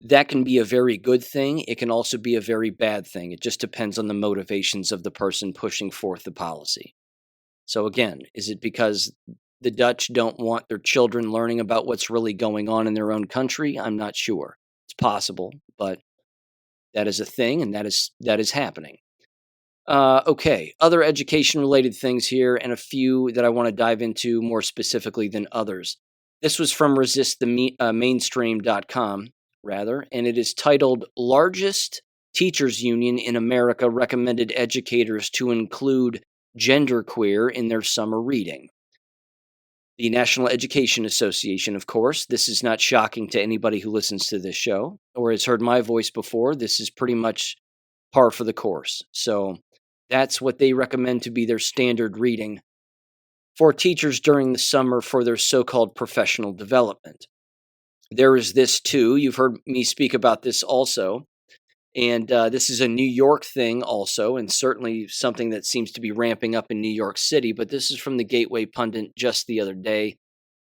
that can be a very good thing. It can also be a very bad thing. It just depends on the motivations of the person pushing forth the policy. So again, is it because the Dutch don't want their children learning about what's really going on in their own country? I'm not sure. It's possible, but that is a thing, and that is happening. Okay, other education-related things here, and a few that I want to dive into more specifically than others. This was from mainstream.com, rather, and it is titled, Largest Teachers Union in America Recommended Educators to Include Genderqueer in Their Summer Reading. The National Education Association, of course. This is not shocking to anybody who listens to this show or has heard my voice before. This is pretty much par for the course. So that's what they recommend to be their standard reading for teachers during the summer for their so-called professional development. There is this too. You've heard me speak about this also. And this is a New York thing also, and certainly something that seems to be ramping up in New York City. But this is from the Gateway Pundit just the other day.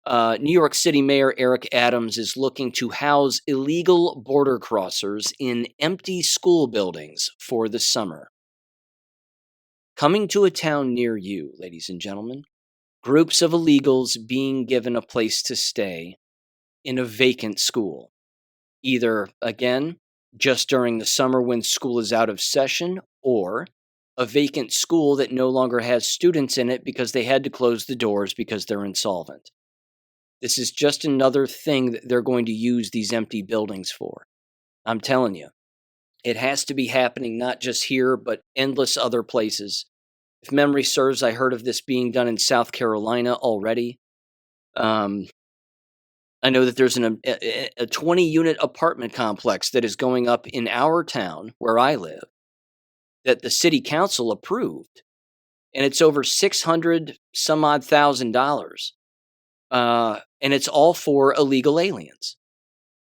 New York City Mayor Eric Adams is looking to house illegal border crossers in empty school buildings for the summer. Coming to a town near you, ladies and gentlemen, groups of illegals being given a place to stay in a vacant school. Either, again, just during the summer when school is out of session, or a vacant school that no longer has students in it because they had to close the doors because they're insolvent. This is just another thing that they're going to use these empty buildings for. I'm telling you, it has to be happening not just here, but endless other places. If memory serves, I heard of this being done in South Carolina already. I know that there's a 20-unit apartment complex that is going up in our town where I live that the city council approved, and it's over $600 some odd thousand. And it's all for illegal aliens.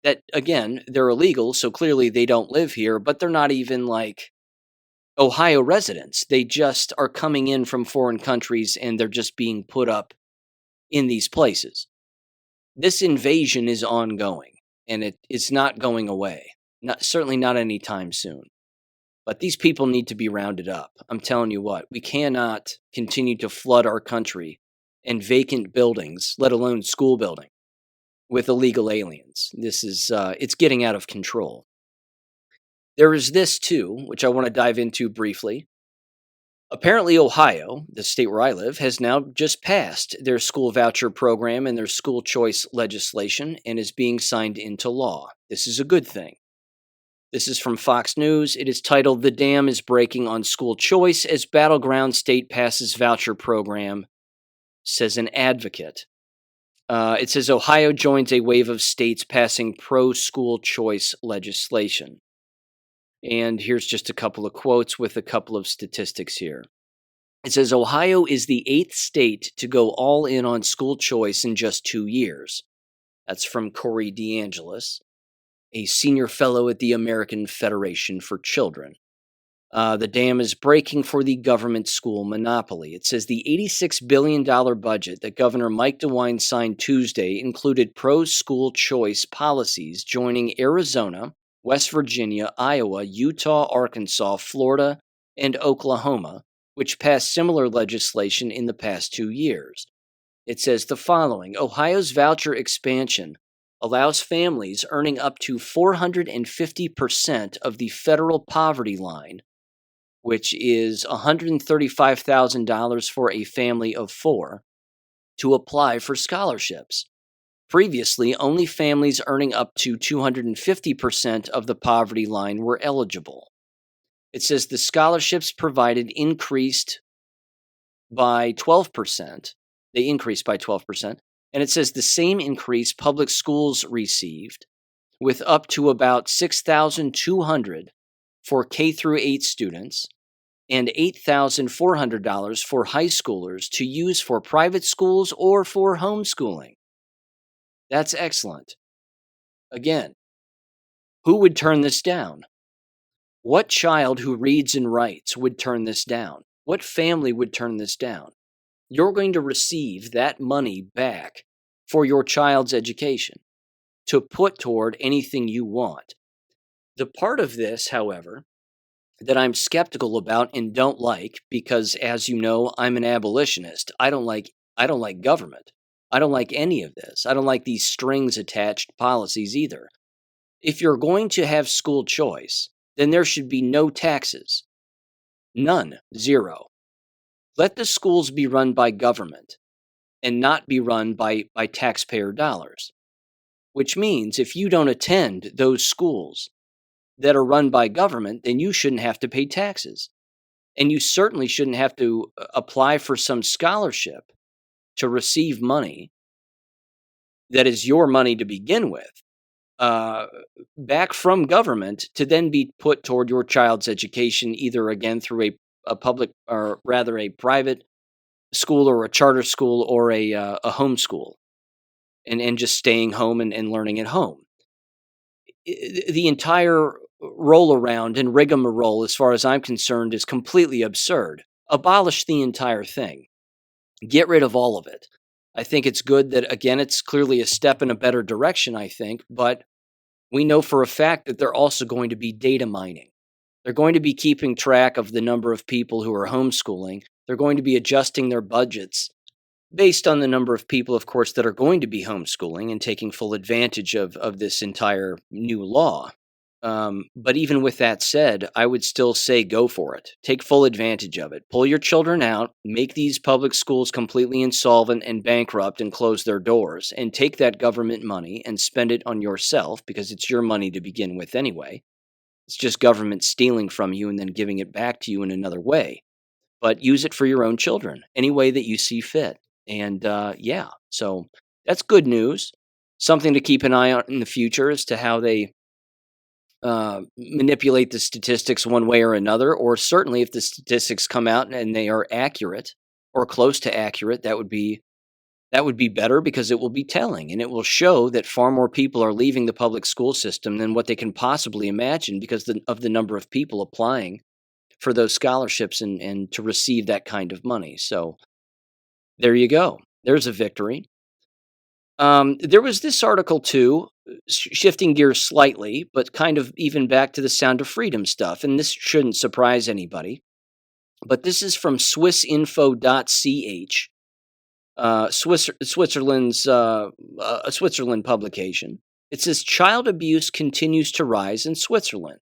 That, again, they're illegal, so clearly they don't live here, but they're not even like Ohio residents. They just are coming in from foreign countries and they're just being put up in these places. This invasion is ongoing and it's not going away. Certainly not anytime soon. But these people need to be rounded up. I'm telling you what, we cannot continue to flood our country and vacant buildings, let alone school building, with illegal aliens. This is, it's getting out of control. There is this too, which I want to dive into briefly. Apparently, Ohio, the state where I live, has now just passed their school voucher program and their school choice legislation and is being signed into law. This is a good thing. This is from Fox News. It is titled, "The Dam is Breaking on School Choice as Battleground State Passes Voucher Program," says an advocate. It says Ohio joins a wave of states passing pro-school choice legislation. And here's just a couple of quotes with a couple of statistics here. It says Ohio is the 8th state to go all in on school choice in just 2 years. That's from Corey DeAngelis, a senior fellow at the American Federation for Children. The dam is breaking for the government school monopoly. It says the $86 billion budget that Governor Mike DeWine signed Tuesday included pro-school choice policies joining Arizona, West Virginia, Iowa, Utah, Arkansas, Florida, and Oklahoma, which passed similar legislation in the past 2 years. It says the following: Ohio's voucher expansion allows families earning up to 450% of the federal poverty line, which is $135,000 for a family of 4, to apply for scholarships. Previously, only families earning up to 250% of the poverty line were eligible. It says the scholarships provided increased by 12%. They increased by 12%. And it says the same increase public schools received, with up to about $6,200 for K through 8 students and $8,400 for high schoolers to use for private schools or for homeschooling. That's excellent. Again, who would turn this down? What child who reads and writes would turn this down? What family would turn this down? You're going to receive that money back for your child's education to put toward anything you want. The part of this, however, that I'm skeptical about and don't like, because as you know, I'm an abolitionist. I don't like government. I don't like any of this. I don't like these strings attached policies either. If you're going to have school choice, then there should be no taxes. None. Zero. Let the schools be run by government and not be run by taxpayer dollars. Which means if you don't attend those schools that are run by government, then you shouldn't have to pay taxes. And you certainly shouldn't have to apply for some scholarship to receive money that is your money to begin with, back from government to then be put toward your child's education, either again through a public, or rather a private school or a charter school or a homeschool, and just staying home and learning at home. The entire roll around and rigmarole, as far as I'm concerned, is completely absurd. Abolish the entire thing. Get rid of all of it. I think it's good that, again, it's clearly a step in a better direction, I think, but we know for a fact that they're also going to be data mining. They're going to be keeping track of the number of people who are homeschooling. They're going to be adjusting their budgets based on the number of people, of course, that are going to be homeschooling and taking full advantage of this entire new law. But even with that said, I would still say go for it. Take full advantage of it. Pull your children out, make these public schools completely insolvent and bankrupt and close their doors, and take that government money and spend it on yourself because it's your money to begin with anyway. It's just government stealing from you and then giving it back to you in another way. But use it for your own children any way that you see fit. And yeah, so that's good news. Something to keep an eye on in the future as to how they manipulate the statistics one way or another, or certainly if the statistics come out and they are accurate or close to accurate, that would be better because it will be telling and it will show that far more people are leaving the public school system than what they can possibly imagine because of the number of people applying for those scholarships and to receive that kind of money. So there you go. There's a victory. There was this article too, shifting gears slightly, but kind of even back to the Sound of Freedom stuff, and this shouldn't surprise anybody. But this is from swissinfo.ch, Switzerland's a Switzerland publication. It says child abuse continues to rise in Switzerland.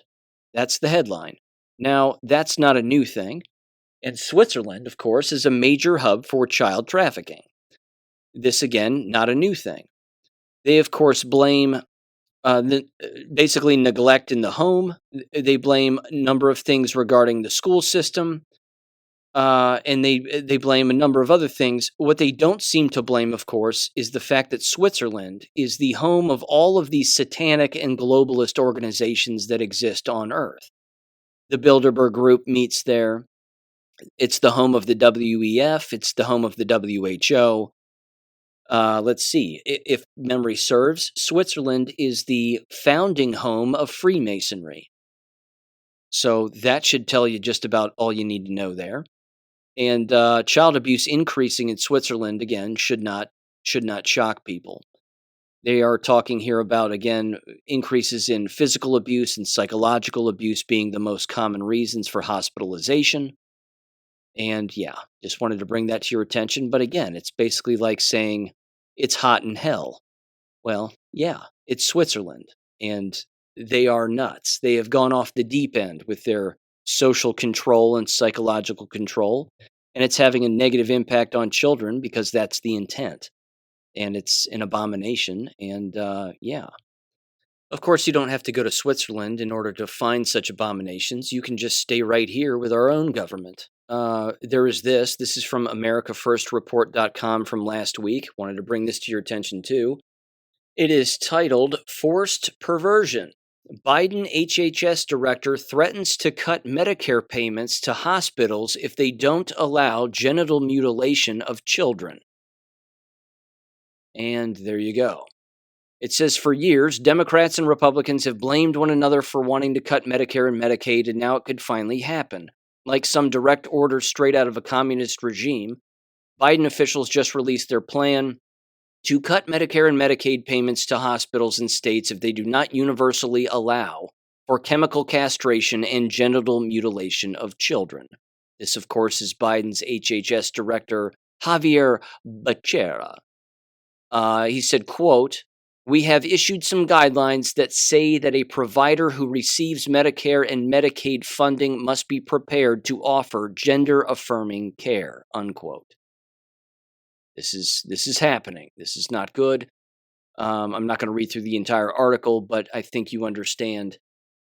That's the headline. Now, that's not a new thing, and Switzerland, of course, is a major hub for child trafficking. This, again, not a new thing. They, of course, blame basically neglect in the home. They blame a number of things regarding the school system, and they blame a number of other things. What they don't seem to blame, of course, is the fact that Switzerland is the home of all of these satanic and globalist organizations that exist on Earth. The Bilderberg Group meets there. It's the home of the WEF. It's the home of the WHO. Let's see, if memory serves, Switzerland is the founding home of Freemasonry. So that should tell you just about all you need to know there. And child abuse increasing in Switzerland, again, should not shock people. They are talking here about, again, increases in physical abuse and psychological abuse being the most common reasons for hospitalization. And yeah, just wanted to bring that to your attention. But again, it's basically like saying it's hot in hell. Well, yeah, it's Switzerland, and they are nuts. They have gone off the deep end with their social control and psychological control, and it's having a negative impact on children because that's the intent. And it's an abomination, and yeah. Of course, you don't have to go to Switzerland in order to find such abominations. You can just stay right here with our own government. There is this. This is from AmericaFirstReport.com from last week. Wanted to bring this to your attention, too. It is titled, Forced Perversion. Biden HHS director threatens to cut Medicare payments to hospitals if they don't allow genital mutilation of children. And there you go. It says, for years, Democrats and Republicans have blamed one another for wanting to cut Medicare and Medicaid, and now it could finally happen. Like some direct orders straight out of a communist regime, Biden officials just released their plan to cut Medicare and Medicaid payments to hospitals and states if they do not universally allow for chemical castration and genital mutilation of children. This, of course, is Biden's HHS director, Javier Becerra. He said, quote, we have issued some guidelines that say that a provider who receives Medicare and Medicaid funding must be prepared to offer gender-affirming care, unquote. This is happening. This is not good. I'm not going to read through the entire article, but I think you understand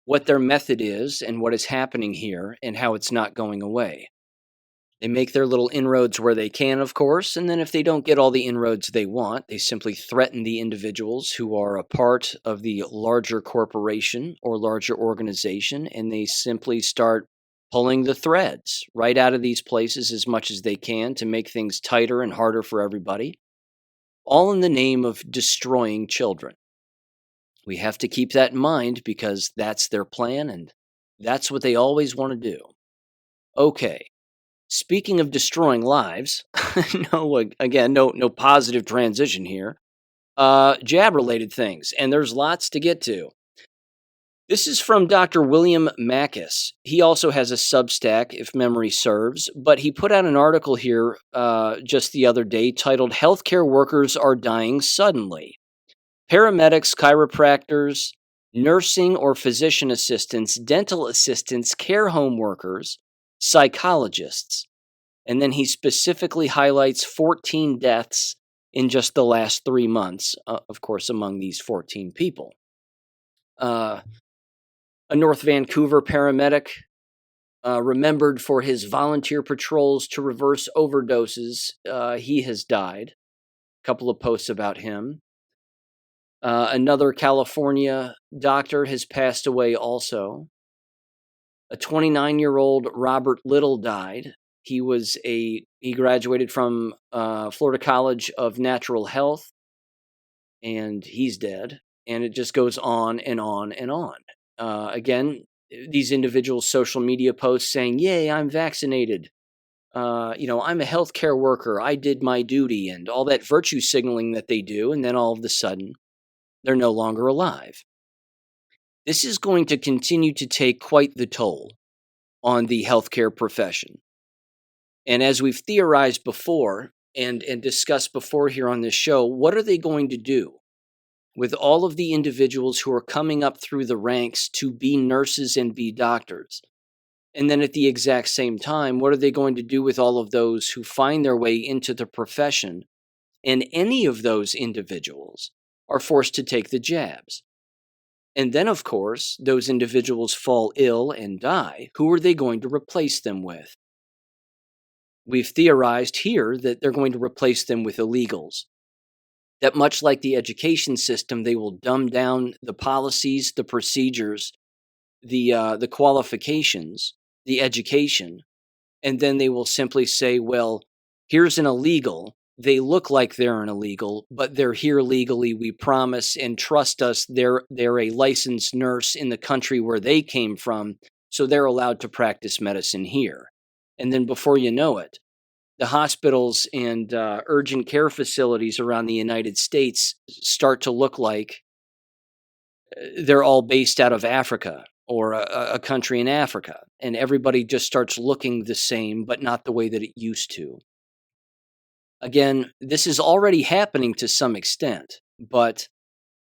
what their method is and what is happening here and how it's not going away. They make their little inroads where they can, of course, and then if they don't get all the inroads they want, they simply threaten the individuals who are a part of the larger corporation or larger organization, and they simply start pulling the threads right out of these places as much as they can to make things tighter and harder for everybody, all in the name of destroying children. We have to keep that in mind because that's their plan, and that's what they always want to do. Okay. Speaking of destroying lives, no positive transition here. Jab-related things, and there's lots to get to. This is from Dr. William Makis. He also has a Substack, if memory serves, but he put out an article here just the other day titled, Healthcare Workers Are Dying Suddenly. Paramedics, chiropractors, nursing or physician assistants, dental assistants, care home workers, psychologists. And then he specifically highlights 14 deaths in just the last 3 months, of course, among these 14 people. A North Vancouver paramedic, remembered for his volunteer patrols to reverse overdoses. He has died. A couple of posts about him. Another California doctor has passed away also. A 29-year-old Robert Little died. He graduated from Florida College of Natural Health, and he's dead. And it just goes on and on and on. Again, these individuals' social media posts saying, "Yay, I'm vaccinated. I'm a healthcare worker. I did my duty," and all that virtue signaling that they do. And then all of a sudden, they're no longer alive. This is going to continue to take quite the toll on the healthcare profession. And as we've theorized before and discussed before here on this show, what are they going to do with all of the individuals who are coming up through the ranks to be nurses and be doctors? And then at the exact same time, what are they going to do with all of those who find their way into the profession and any of those individuals are forced to take the jabs? And then, of course, those individuals fall ill and die. Who are they going to replace them with? We've theorized here that they're going to replace them with illegals. That much like the education system, they will dumb down the policies, the procedures, the qualifications, the education, and then they will simply say, well, here's an illegal. They look like they're an illegal, but they're here legally, we promise, and trust us, they're a licensed nurse in the country where they came from, so they're allowed to practice medicine here. And then before you know it, the hospitals and urgent care facilities around the United States start to look like they're all based out of Africa or a country in Africa. And everybody just starts looking the same, but not the way that it used to. Again, this is already happening to some extent, but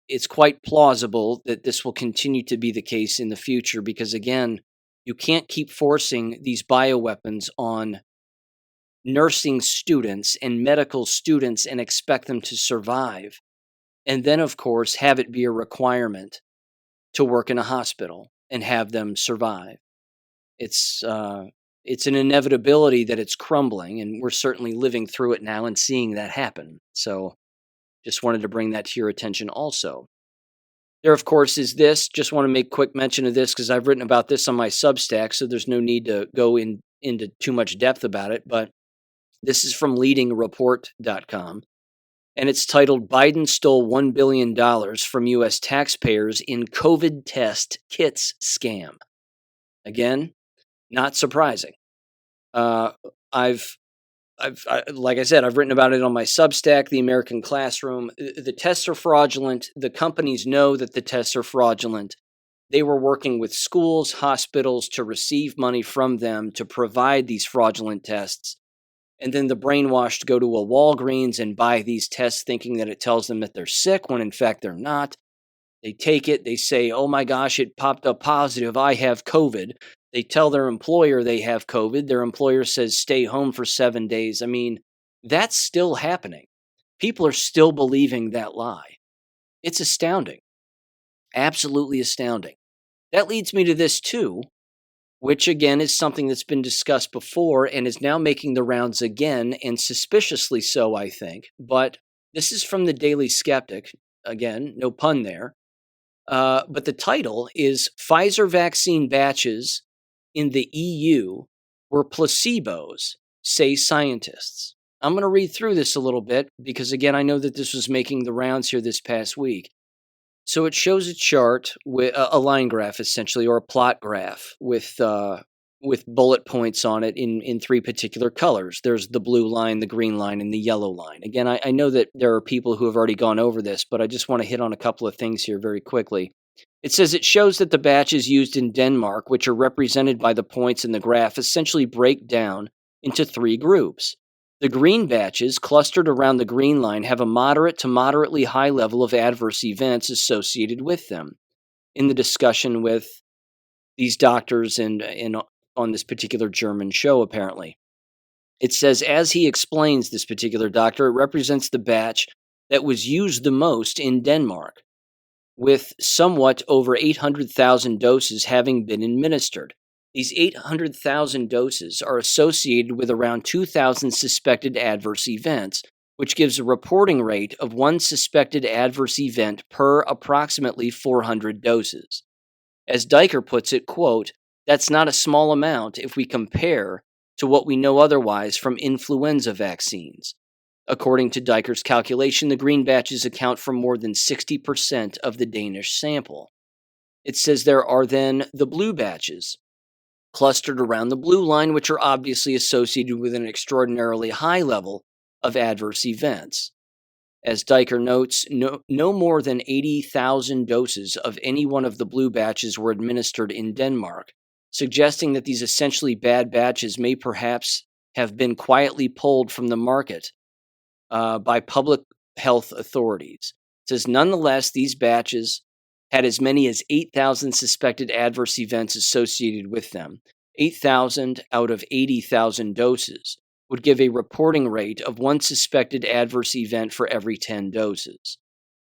it's quite plausible that this will continue to be the case in the future because, again, you can't keep forcing these bioweapons on nursing students and medical students and expect them to survive. And then, of course, have it be a requirement to work in a hospital and have them survive. It's an inevitability that it's crumbling, and we're certainly living through it now and seeing that happen. So just wanted to bring that to your attention also. There, of course, is this. Just want to make quick mention of this because I've written about this on my Substack, so there's no need to go into too much depth about it. But this is from leadingreport.com, and it's titled, "Biden Stole $1 billion from U.S. Taxpayers in COVID Test Kits Scam." Again, not surprising. I've like I said, I've written about it on my Substack, The American Classroom. The tests are fraudulent. The companies know that the tests are fraudulent. They were working with schools, hospitals to receive money from them to provide these fraudulent tests. And then the brainwashed go to a Walgreens and buy these tests thinking that it tells them that they're sick when in fact they're not. They take it, they say, "Oh my gosh, it popped up positive, I have COVID." They tell their employer they have COVID. Their employer says, "Stay home for 7 days." I mean, that's still happening. People are still believing that lie. It's astounding. Absolutely astounding. That leads me to this too, which again is something that's been discussed before and is now making the rounds again, and suspiciously so, I think. But this is from the Daily Skeptic. Again, no pun there. But the title is "Pfizer Vaccine Batches in the EU were placebos, say scientists." I'm going to read through this a little bit because, again, I know that this was making the rounds here this past week. So it shows a chart with a line graph, essentially, or a plot graph with bullet points on it in three particular colors. There's the blue line, the green line, and the yellow line. Again, I know that there are people who have already gone over this, but I just want to hit on a couple of things here very quickly. It says it shows that the batches used in Denmark, which are represented by the points in the graph, essentially break down into three groups. The green batches clustered around the green line have a moderate to moderately high level of adverse events associated with them. in the discussion with these doctors and on this particular German show, apparently. It says, as he explains, this particular doctor, it represents the batch that was used the most in Denmark, with somewhat over 800,000 doses having been administered. These 800,000 doses are associated with around 2,000 suspected adverse events, which gives a reporting rate of one suspected adverse event per approximately 400 doses. As Diker puts it, quote, that's not a small amount if we compare to what we know otherwise from influenza vaccines. According to Diker's calculation, the green batches account for more than 60% of the Danish sample. It says there are then the blue batches, clustered around the blue line, which are obviously associated with an extraordinarily high level of adverse events. As Diker notes, no more than 80,000 doses of any one of the blue batches were administered in Denmark, suggesting that these essentially bad batches may perhaps have been quietly pulled from the market by public health authorities. It says, nonetheless, these batches had as many as 8,000 suspected adverse events associated with them. 8,000 out of 80,000 doses would give a reporting rate of one suspected adverse event for every 10 doses.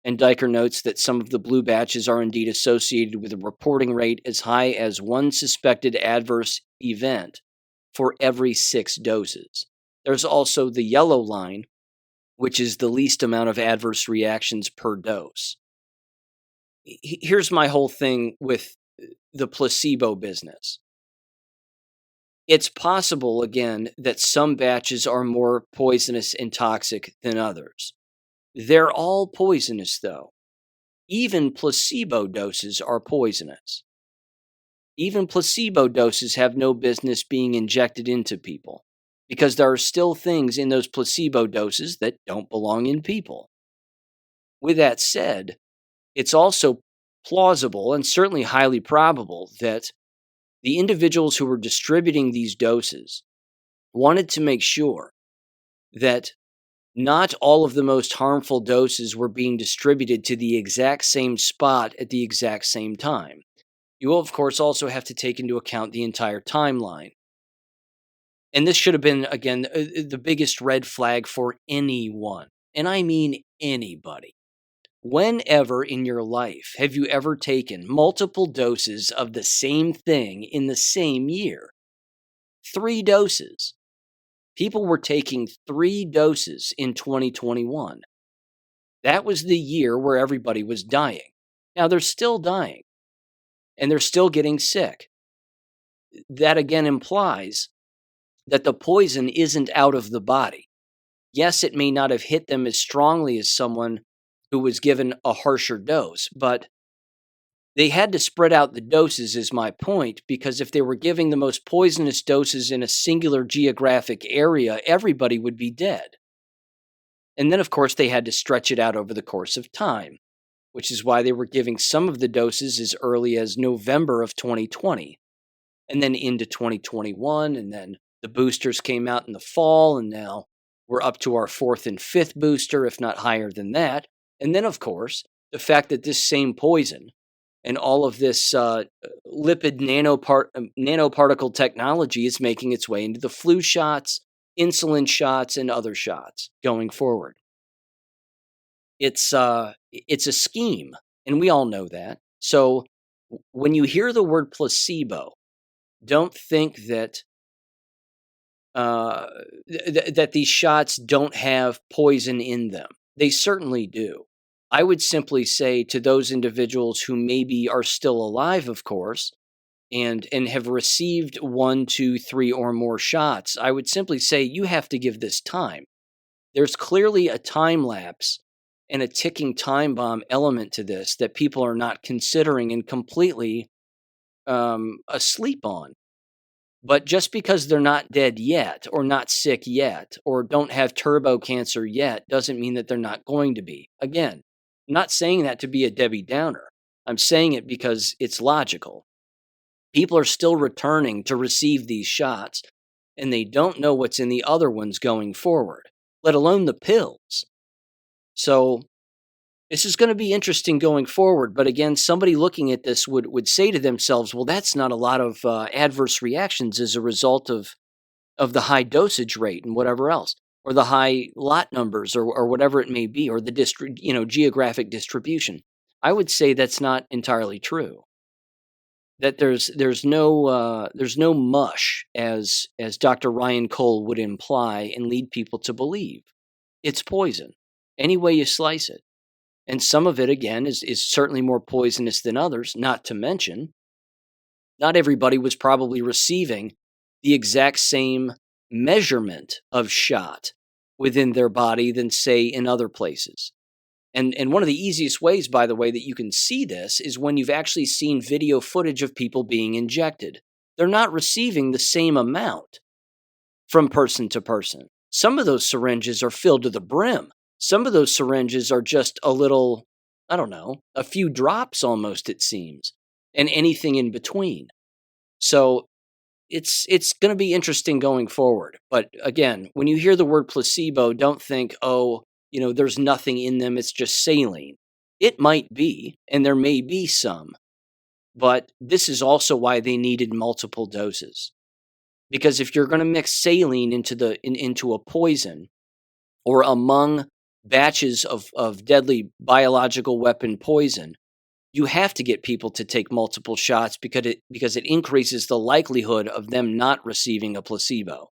And Diker notes that some of the blue batches are indeed associated with a reporting rate as high as one suspected adverse event for every 6 doses. There's also the yellow line, which is the least amount of adverse reactions per dose. Here's my whole thing with the placebo business. It's possible, again, that some batches are more poisonous and toxic than others. They're all poisonous, though. Even placebo doses are poisonous. Even placebo doses have no business being injected into people, because there are still things in those placebo doses that don't belong in people. With that said, it's also plausible and certainly highly probable that the individuals who were distributing these doses wanted to make sure that not all of the most harmful doses were being distributed to the exact same spot at the exact same time. You will, of course, also have to take into account the entire timeline. And this should have been, again, the biggest red flag for anyone. And I mean anybody. Whenever in your life have you ever taken multiple doses of the same thing in the same year? 3 doses. People were taking 3 doses in 2021. That was the year where everybody was dying. Now, they're still dying, and they're still getting sick. That again implies that the poison isn't out of the body. Yes, it may not have hit them as strongly as someone who was given a harsher dose, but they had to spread out the doses, is my point, because if they were giving the most poisonous doses in a singular geographic area, everybody would be dead. And then, of course, they had to stretch it out over the course of time, which is why they were giving some of the doses as early as November of 2020, and then into 2021, and then the boosters came out in the fall, and now we're up to our 4th and 5th booster, if not higher than that. And then, of course, the fact that this same poison and all of this lipid nanoparticle technology is making its way into the flu shots, insulin shots, and other shots going forward. It's a scheme, and we all know that. So when you hear the word placebo, don't think that that these shots don't have poison in them. They certainly do. I would simply say to those individuals who maybe are still alive, of course, and have received 1, 2, 3 or more shots, I would simply say you have to give this time. There's clearly a time lapse and a ticking time bomb element to this that people are not considering and completely asleep on. But just because they're not dead yet, or not sick yet, or don't have turbo cancer yet, doesn't mean that they're not going to be. Again, I'm not saying that to be a Debbie Downer. I'm saying it because it's logical. People are still returning to receive these shots, and they don't know what's in the other ones going forward, let alone the pills. So This is going to be interesting going forward. But again, somebody looking at this would say to themselves, well, that's not a lot of adverse reactions as a result of the high dosage rate and whatever else, or the high lot numbers, or whatever it may be, or the geographic distribution. I would say that's not entirely true. That there's no mush, as Dr. Ryan Cole would imply and lead people to believe. It's poison, any way you slice it. And some of it, again, is certainly more poisonous than others, not to mention, not everybody was probably receiving the exact same measurement of shot within their body than, say, in other places. And one of the easiest ways, by the way, that you can see this is when you've actually seen video footage of people being injected. They're not receiving the same amount from person to person. Some of those syringes are filled to the brim. Some of those syringes are just a little, I don't know, a few drops almost, it seems, and anything in between. So it's going to be interesting going forward. But again, when you hear the word placebo, don't think, oh, there's nothing in them, it's just saline. It might be, and there may be some, but this is also why they needed multiple doses. Because if you're going to mix saline into a poison, or among batches of deadly biological weapon poison, you have to get people to take multiple shots because it increases the likelihood of them not receiving a placebo.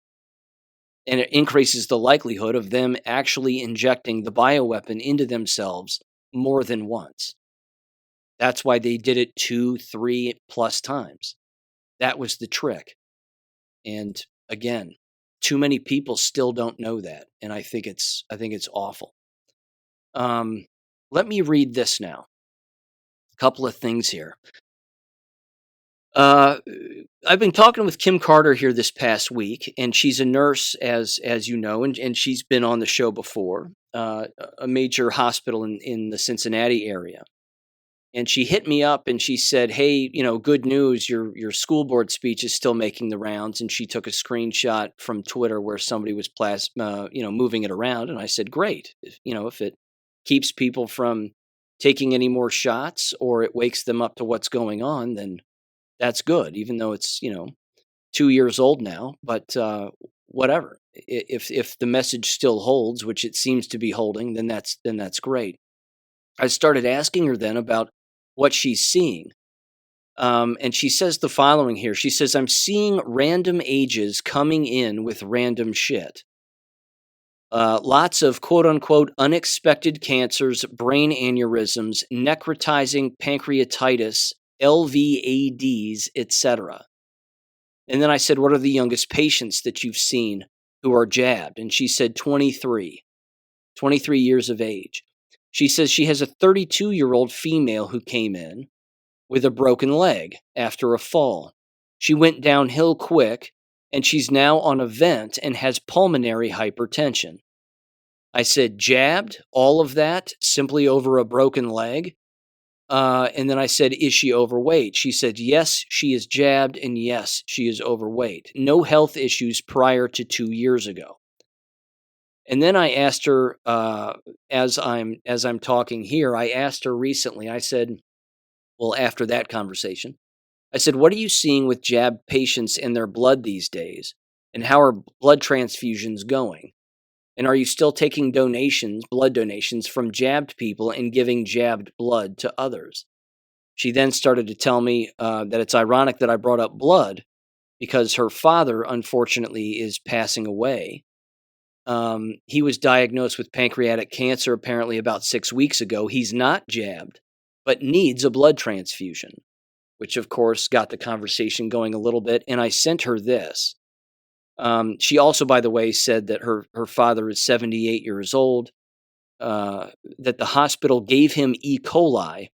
And it increases the likelihood of them actually injecting the bioweapon into themselves more than once. That's why they did it 2, 3+ times. That was the trick. And again, too many people still don't know that, and I think it's awful. Let me read this now. A couple of things here. I've been talking with Kim Carter here this past week, and she's a nurse, as you know, and she's been on the show before, a major hospital in the Cincinnati area. And she hit me up and she said, hey, good news, your school board speech is still making the rounds. And she took a screenshot from Twitter where somebody was moving it around. And I said, great. If it keeps people from taking any more shots or it wakes them up to what's going on, then that's good, even though it's, 2 years old now. But whatever. If the message still holds, which it seems to be holding, then that's great. I started asking her then about what she's seeing. And she says the following here. She says, I'm seeing random ages coming in with random shit. Lots of quote-unquote unexpected cancers, brain aneurysms, necrotizing pancreatitis, LVADs, etc. And then I said, what are the youngest patients that you've seen who are jabbed? And she said 23 years of age. She says she has a 32-year-old female who came in with a broken leg after a fall. She went downhill quick, and she's now on a vent and has pulmonary hypertension. I said, jabbed, all of that, simply over a broken leg? And then I said, is she overweight? She said, yes, she is jabbed, and yes, she is overweight. No health issues prior to 2 years ago. And then I asked her, as I'm talking here, I asked her recently, I said, well, after that conversation, I said, what are you seeing with jabbed patients in their blood these days? And how are blood transfusions going? And are you still taking blood donations from jabbed people and giving jabbed blood to others? She then started to tell me that it's ironic that I brought up blood because her father, unfortunately, is passing away. He was diagnosed with pancreatic cancer apparently about 6 weeks ago. He's not jabbed, but needs a blood transfusion, which of course got the conversation going a little bit. And I sent her this. She also, by the way, said that her father is 78 years old, that the hospital gave him E. coli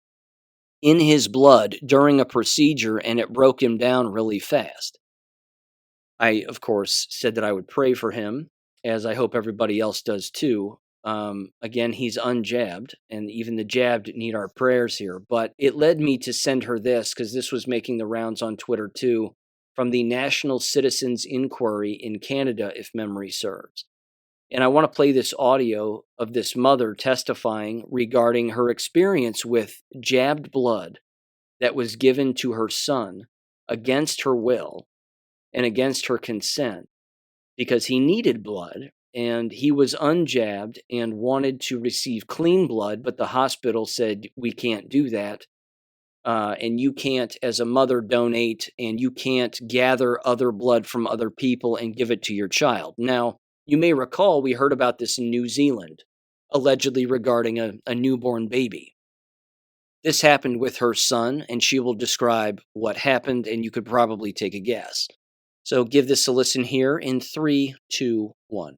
in his blood during a procedure and it broke him down really fast. I, of course, said that I would pray for him, as I hope everybody else does too. Again, he's unjabbed, and even the jabbed need our prayers here. But it led me to send her this, because this was making the rounds on Twitter too, from the National Citizens Inquiry in Canada, if memory serves. And I want to play this audio of this mother testifying regarding her experience with jabbed blood that was given to her son against her will and against her consent because he needed blood and he was unjabbed and wanted to receive clean blood, but the hospital said, we can't do that. And you can't, as a mother, donate, and you can't gather other blood from other people and give it to your child. Now, you may recall we heard about this in New Zealand, allegedly regarding a newborn baby. This happened with her son, and she will describe what happened, and you could probably take a guess. So give this a listen here in 3, 2, 1.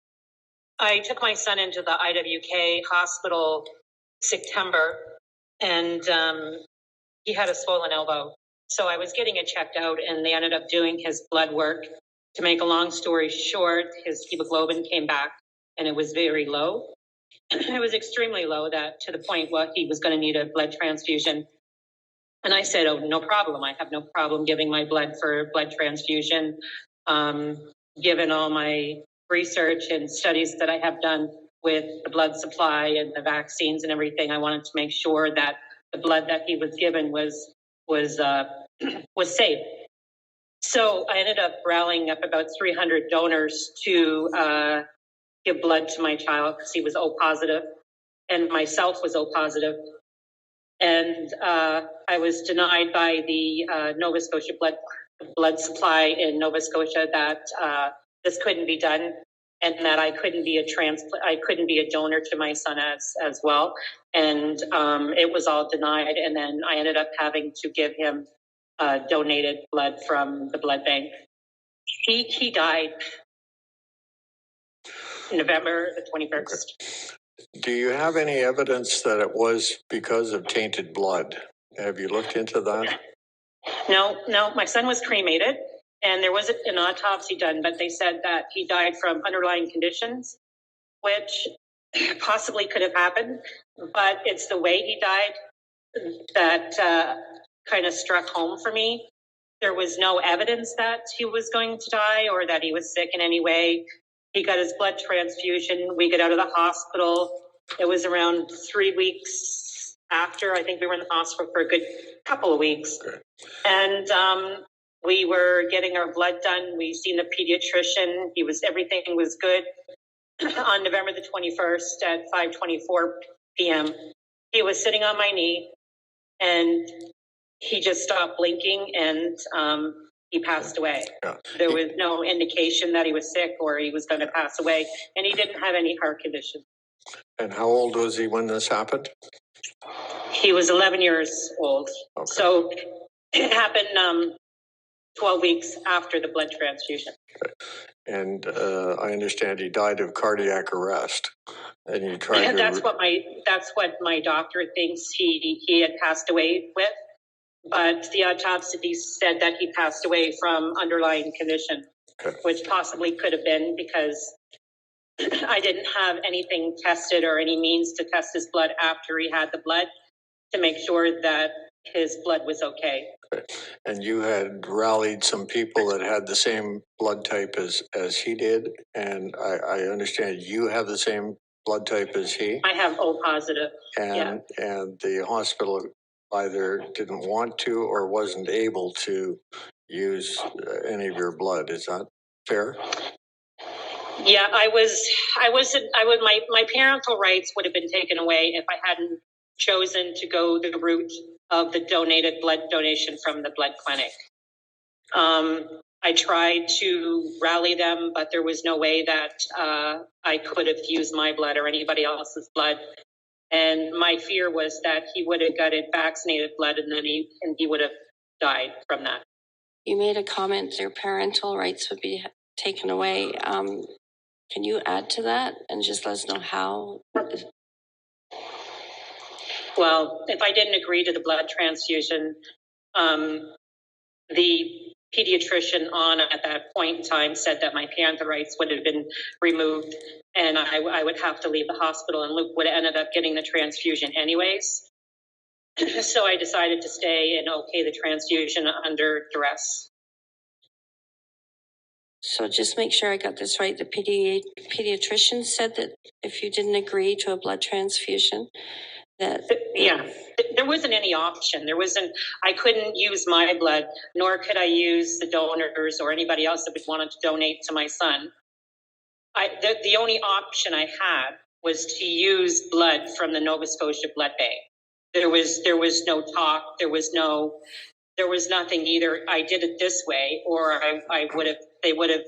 I took my son into the IWK hospital September, and he had a swollen elbow. So I was getting it checked out, and they ended up doing his blood work. To make a long story short, his hemoglobin came back, and it was very low. It was extremely low, that to the point where he was going to need a blood transfusion. And I said, oh, no problem. I have no problem giving my blood for blood transfusion. Given all my research and studies that I have done with the blood supply and the vaccines and everything, I wanted to make sure that the blood that he was given was safe. So I ended up rallying up about 300 donors to give blood to my child because he was O positive, and myself was O positive. And I was denied by the Nova Scotia blood supply in Nova Scotia that this couldn't be done, and that I couldn't be a donor to my son as well. And it was all denied. And then I ended up having to give him donated blood from the blood bank. He died November the 21st. Do you have any evidence that it was because of tainted blood? Have you looked into that? No, my son was cremated, and there was an autopsy done, but they said that he died from underlying conditions, which possibly could have happened, but it's the way he died that kind of struck home for me. There was no evidence that he was going to die or that he was sick in any way. He got his blood transfusion. We got out of the hospital. It was around 3 weeks after. I think we were in the hospital for a good couple of weeks. Okay. And we were getting our blood done. We seen the pediatrician. Everything was good. On November the 21st at 5:24 p.m., he was sitting on my knee, and he just stopped blinking, and he passed away. Yeah. There was no indication that he was sick or he was going to pass away, and he didn't have any heart condition. And how old was he when this happened? He was 11 years old. Okay. So it happened 12 weeks after the blood transfusion. Okay. And I understand he died of cardiac arrest. And you tried to... That's what my doctor thinks he had passed away with. But the autopsy said that he passed away from underlying condition, okay, which possibly could have been because I didn't have anything tested or any means to test his blood after he had the blood to make sure that his blood was okay. Okay. And you had rallied some people that had the same blood type as he did, and I understand you have the same blood type as he? I have O positive. And the hospital either didn't want to or wasn't able to use any of your blood. Is that fair? Yeah, my parental rights would have been taken away if I hadn't chosen to go the route of the donated blood donation from the blood clinic. I tried to rally them, but there was no way that I could have used my blood or anybody else's blood. And my fear was that he would have gotten vaccinated blood and then he would have died from that. You made a comment your parental rights would be taken away. Can you add to that and just let us know how? Well, if I didn't agree to the blood transfusion, the pediatrician on at that point in time said that my parental rights would have been removed and I would have to leave the hospital, and Luke would have ended up getting the transfusion anyways. So I decided to stay and okay the transfusion under duress. So just make sure I got this right. The pediatrician said that if you didn't agree to a blood transfusion, that Yeah, there wasn't any option. I couldn't use my blood, nor could I use the donors or anybody else that would want to donate to my son. The only option I had was to use blood from the Nova Scotia Blood Bank. There was no talk. There was nothing. Either I did it this way, or they would have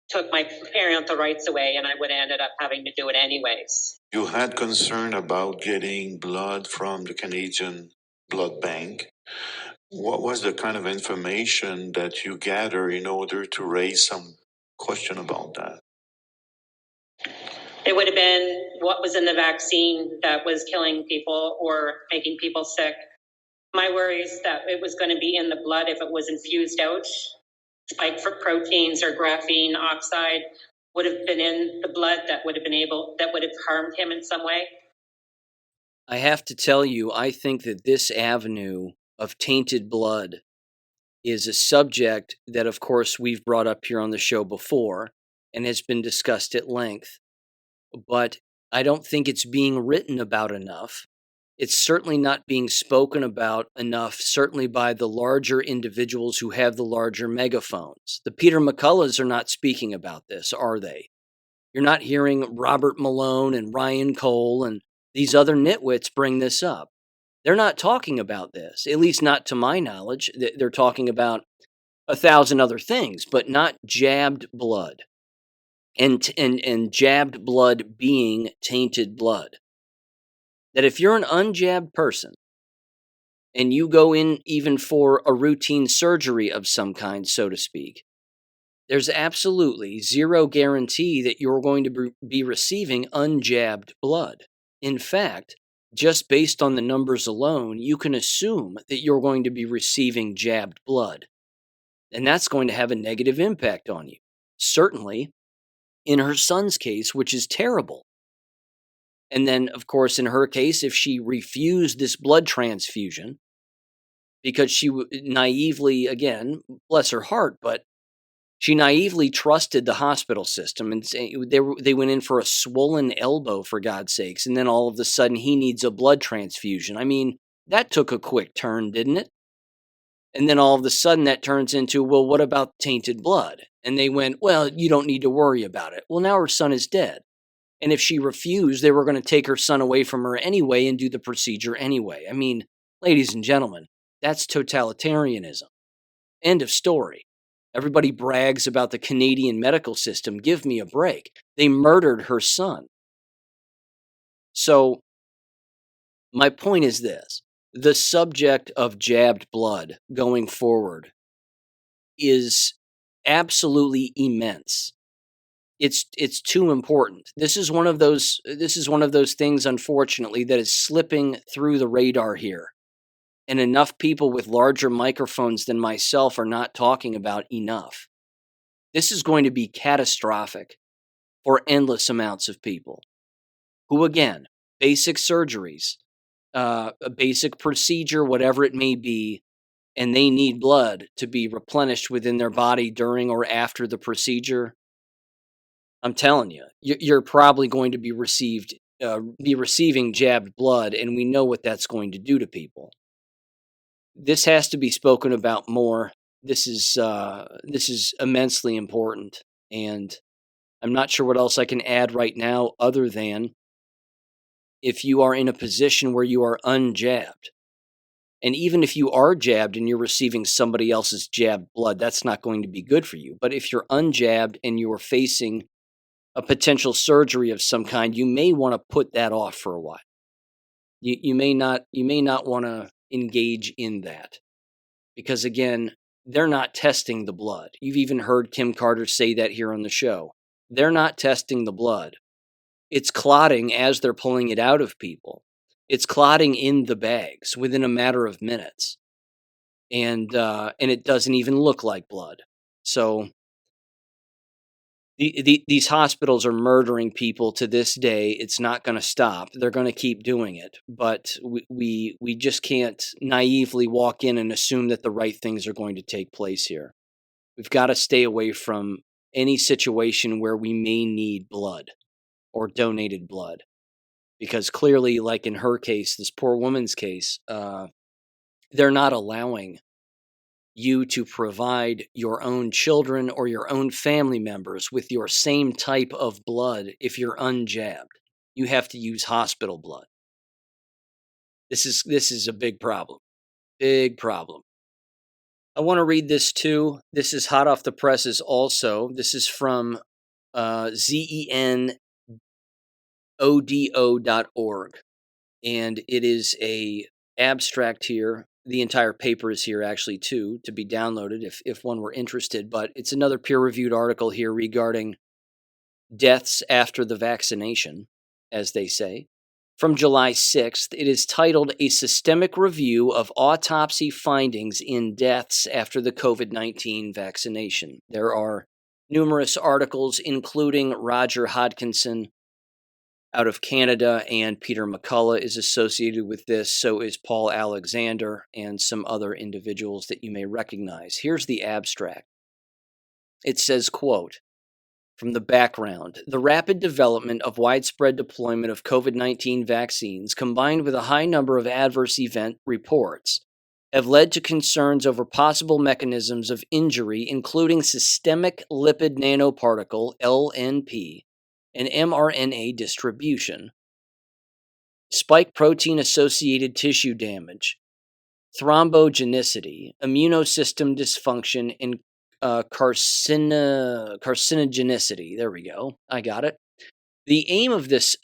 took my parental rights away, and I would have ended up having to do it anyways. You had concern about getting blood from the Canadian Blood Bank. What was the kind of information that you gather in order to raise some question about that? It would have been what was in the vaccine that was killing people or making people sick. My worry is that it was going to be in the blood if it was infused out. Spike for proteins or graphene oxide would have been in the blood that would have harmed him in some way. I have to tell you, I think that this avenue of tainted blood is a subject that, of course, we've brought up here on the show before and has been discussed at length. But I don't think it's being written about enough. It's certainly not being spoken about enough, certainly by the larger individuals who have the larger megaphones. The Peter McCulloughs are not speaking about this, are they? You're not hearing Robert Malone and Ryan Cole and these other nitwits bring this up. They're not talking about this, at least not to my knowledge. They're talking about 1,000 other things, but not jabbed blood. And jabbed blood being tainted blood. That if you're an unjabbed person and you go in even for a routine surgery of some kind, so to speak, there's absolutely zero guarantee that you're going to be receiving unjabbed blood. In fact, just based on the numbers alone, you can assume that you're going to be receiving jabbed blood. And that's going to have a negative impact on you. Certainly, in her son's case, which is terrible. And then, of course, in her case, if she refused this blood transfusion, because she naively, again, bless her heart, but she naively trusted the hospital system, and they went in for a swollen elbow, for God's sakes, and then all of a sudden he needs a blood transfusion. I mean, that took a quick turn, didn't it? And then all of a sudden that turns into, well, what about tainted blood? And they went, well, you don't need to worry about it. Well, now her son is dead. And if she refused, they were going to take her son away from her anyway and do the procedure anyway. I mean, ladies and gentlemen, that's totalitarianism. End of story. Everybody brags about the Canadian medical system. Give me a break. They murdered her son. So, my point is this. The subject of jabbed blood going forward is absolutely immense. It's too important. This is one of those things, unfortunately, that is slipping through the radar here. And enough people with larger microphones than myself are not talking about enough. This is going to be catastrophic for endless amounts of people who, again, basic surgeries, a basic procedure, whatever it may be, and they need blood to be replenished within their body during or after the procedure. I'm telling you, you're probably going to be receiving jabbed blood, and we know what that's going to do to people. This has to be spoken about more. This is immensely important, and I'm not sure what else I can add right now other than if you are in a position where you are unjabbed, and even if you are jabbed and you're receiving somebody else's jabbed blood, that's not going to be good for you. But if you're unjabbed and you're facing a potential surgery of some kind, you may want to put that off for a while. You may not want to engage in that because, again, they're not testing the blood. You've even heard Kim Carter say that here on the show. They're not testing the blood. It's clotting as they're pulling it out of people. It's clotting in the bags within a matter of minutes, and it doesn't even look like blood. So these hospitals are murdering people to this day. It's not going to stop. They're going to keep doing it. But we just can't naively walk in and assume that the right things are going to take place here. We've got to stay away from any situation where we may need blood or donated blood. Because clearly, like in her case, this poor woman's case, they're not allowing you to provide your own children or your own family members with your same type of blood if you're unjabbed. You have to use hospital blood. This is a big problem. Big problem. I want to read this too. This is hot off the presses also. This is from zenodo.org. And it is a abstract here. The entire paper is here actually too, to be downloaded if one were interested. But it's another peer-reviewed article here regarding deaths after the vaccination, as they say. From July 6th, it is titled A Systemic Review of Autopsy Findings in Deaths After the COVID-19 Vaccination. There are numerous articles, including Roger Hodkinson out of Canada, and Peter McCullough is associated with this. So is Paul Alexander and some other individuals that you may recognize. Here's the abstract. It says, quote, from the background, the rapid development of widespread deployment of COVID-19 vaccines, combined with a high number of adverse event reports, have led to concerns over possible mechanisms of injury, including systemic lipid nanoparticle, LNP, and mRNA distribution, spike protein-associated tissue damage, thrombogenicity, immunosystem dysfunction, and carcinogenicity. There we go. I got it. The aim of this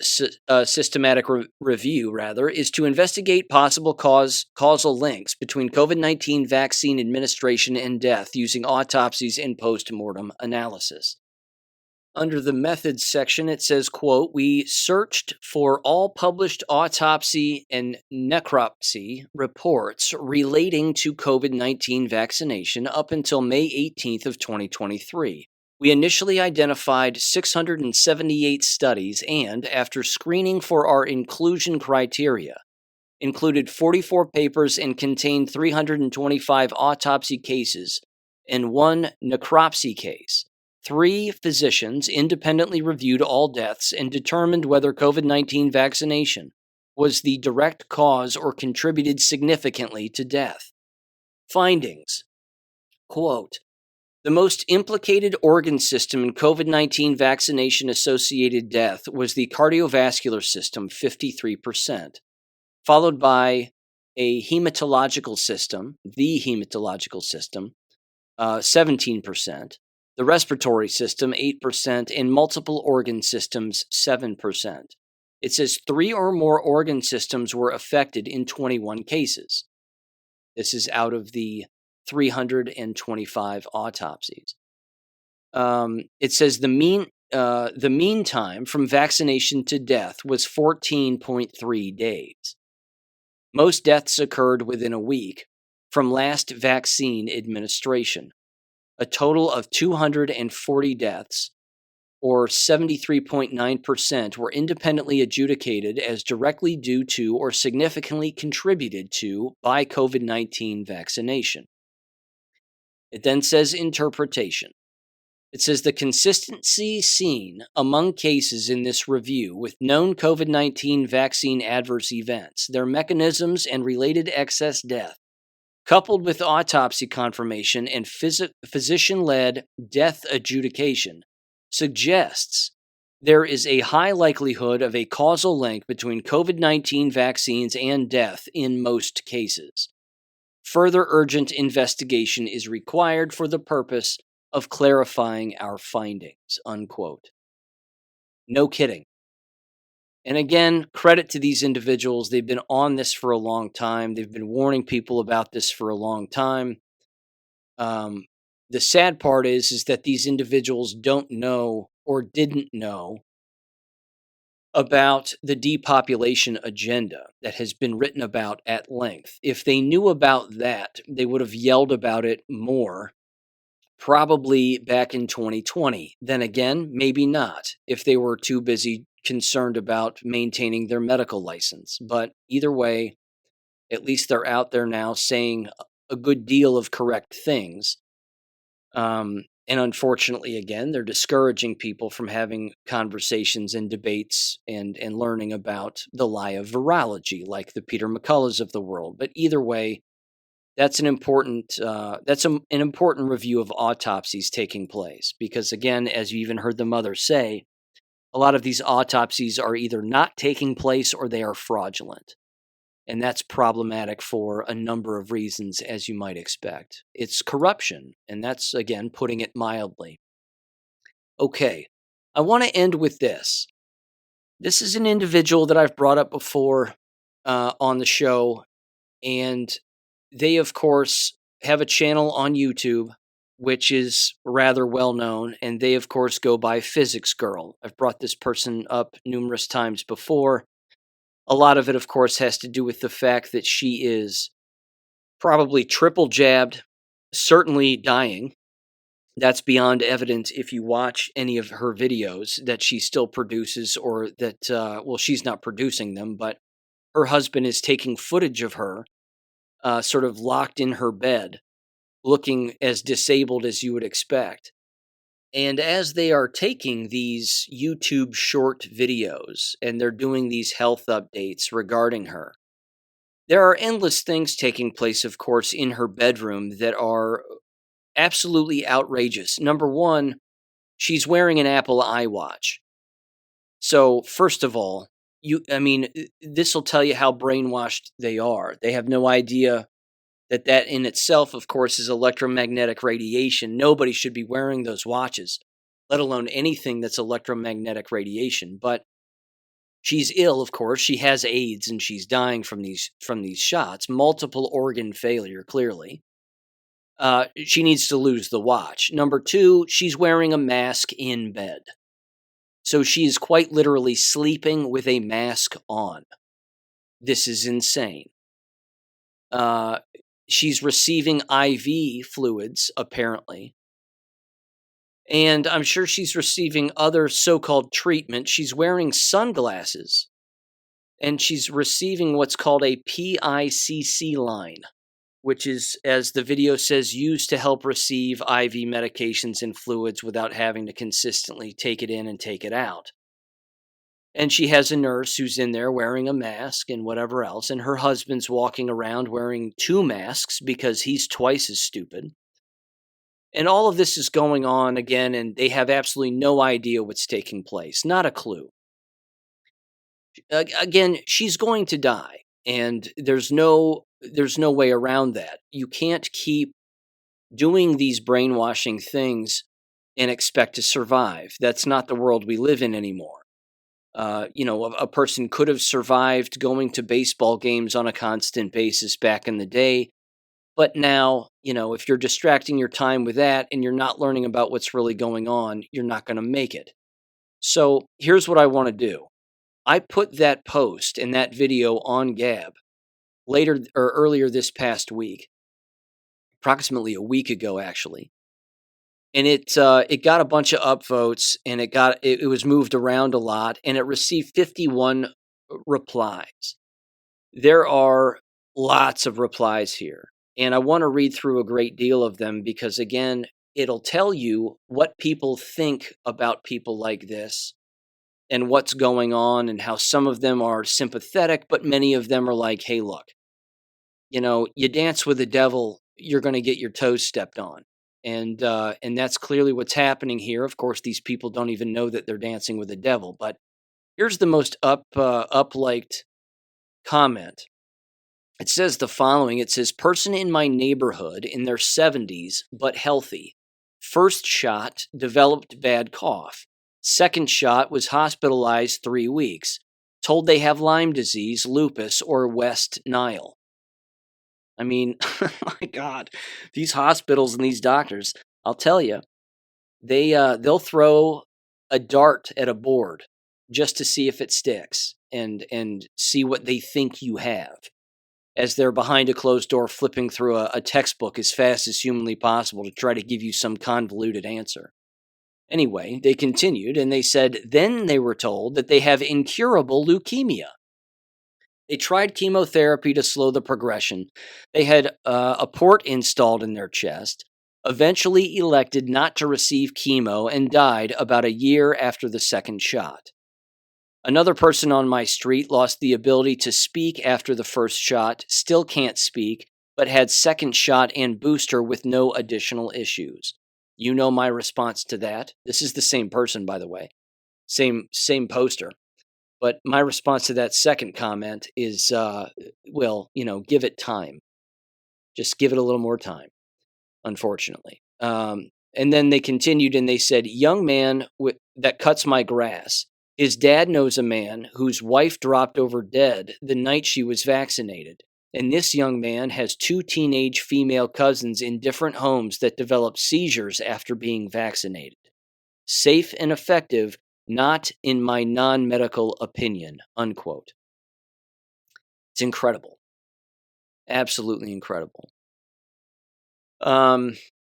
systematic review, is to investigate possible causal links between COVID-19 vaccine administration and death using autopsies and post-mortem analysis. Under the methods section, it says, quote, we searched for all published autopsy and necropsy reports relating to COVID-19 vaccination up until May 18th of 2023. We initially identified 678 studies and, after screening for our inclusion criteria, included 44 papers and contained 325 autopsy cases and one necropsy case. 3 physicians independently reviewed all deaths and determined whether COVID-19 vaccination was the direct cause or contributed significantly to death. Findings. Quote, the most implicated organ system in COVID-19 vaccination-associated death was the cardiovascular system, 53%, followed by a hematological system, the hematological system, 17%, the respiratory system, 8%, and multiple organ systems, 7%. It says 3 or more organ systems were affected in 21 cases. This is out of the 325 autopsies. It says the mean time from vaccination to death was 14.3 days. Most deaths occurred within a week from last vaccine administration. A total of 240 deaths, or 73.9%, were independently adjudicated as directly due to or significantly contributed to by COVID-19 vaccination. It then says interpretation. It says the consistency seen among cases in this review with known COVID-19 vaccine adverse events, their mechanisms and related excess death, coupled with autopsy confirmation and physician-led death adjudication, suggests there is a high likelihood of a causal link between COVID-19 vaccines and death in most cases. Further urgent investigation is required for the purpose of clarifying our findings, unquote. No kidding. And again, credit to these individuals. They've been on this for a long time. They've been warning people about this for a long time. The sad part is that these individuals don't know or didn't know about the depopulation agenda that has been written about at length. If they knew about that, they would have yelled about it more, probably back in 2020. Then again, maybe not, if they were too busy concerned about maintaining their medical license. But either way, at least they're out there now saying a good deal of correct things. And unfortunately, again, they're discouraging people from having conversations and debates and learning about the lie of virology, like the Peter McCulloughs of the world. But either way, that's an important an important review of autopsies taking place, because again, as you even heard the mother say, a lot of these autopsies are either not taking place or they are fraudulent. And that's problematic for a number of reasons, as you might expect. It's corruption, and that's, again, putting it mildly. Okay, I want to end with this. This is an individual that I've brought up before on the show, and they, of course, have a channel on YouTube, which is rather well known, and they, of course, go by Physics Girl. I've brought this person up numerous times before. A lot of it, of course, has to do with the fact that she is probably triple jabbed, certainly dying. That's beyond evident if you watch any of her videos that she still produces, or that, well, she's not producing them, but her husband is taking footage of her sort of locked in her bed, looking as disabled as you would expect. And as they are taking these YouTube short videos and they're doing these health updates regarding her, there are endless things taking place, of course, in her bedroom that are absolutely outrageous. Number one, she's wearing an Apple iWatch. So, first of all, this will tell you how brainwashed they are. They have no idea that in itself, of course, is electromagnetic radiation. Nobody should be wearing those watches, let alone anything that's electromagnetic radiation. But she's ill, of course. She has AIDS, and she's dying from these shots. Multiple organ failure, clearly. She needs to lose the watch. Number two, she's wearing a mask in bed. So she is quite literally sleeping with a mask on. This is insane. She's receiving IV fluids, apparently. And I'm sure she's receiving other so-called treatment. She's wearing sunglasses. And she's receiving what's called a PICC line, which is, as the video says, used to help receive IV medications and fluids without having to consistently take it in and take it out. And she has a nurse who's in there wearing a mask and whatever else, and her husband's walking around wearing two masks because he's twice as stupid. And all of this is going on again, and they have absolutely no idea what's taking place. Not a clue. Again, she's going to die, and there's no way around that. You can't keep doing these brainwashing things and expect to survive. That's not the world we live in anymore. A person could have survived going to baseball games on a constant basis back in the day. But now, if you're distracting your time with that and you're not learning about what's really going on, you're not going to make it. So here's what I want to do. I put that post and that video on Gab earlier this past week, approximately a week ago, actually. And it got a bunch of upvotes, and it was moved around a lot, and it received 51 replies. There are lots of replies here, and I want to read through a great deal of them because, again, it'll tell you what people think about people like this and what's going on, and how some of them are sympathetic, but many of them are like, hey, look, you dance with the devil, you're going to get your toes stepped on. And that's clearly what's happening here. Of course, these people don't even know that they're dancing with the devil. But here's the most up-liked comment. It says the following. It says, person in my neighborhood in their 70s, but healthy. First shot, developed bad cough. Second shot, was hospitalized 3 weeks. Told they have Lyme disease, lupus, or West Nile. I mean, my God, these hospitals and these doctors, I'll tell you, they'll throw a dart at a board just to see if it sticks and see what they think you have, as they're behind a closed door flipping through a textbook as fast as humanly possible to try to give you some convoluted answer. Anyway, they continued and they said, then they were told that they have incurable leukemia. They tried chemotherapy to slow the progression. They had a port installed in their chest, eventually elected not to receive chemo and died about a year after the second shot. Another person on my street lost the ability to speak after the first shot, still can't speak, but had second shot and booster with no additional issues. You know my response to that. This is the same person, by the way. Same poster. But my response to that second comment is, give it time. Just give it a little more time, unfortunately. And then they continued and they said, young man that cuts my grass. His dad knows a man whose wife dropped over dead the night she was vaccinated. And this young man has 2 teenage female cousins in different homes that developed seizures after being vaccinated. Safe and effective, not in my non-medical opinion, unquote. It's incredible. Absolutely incredible.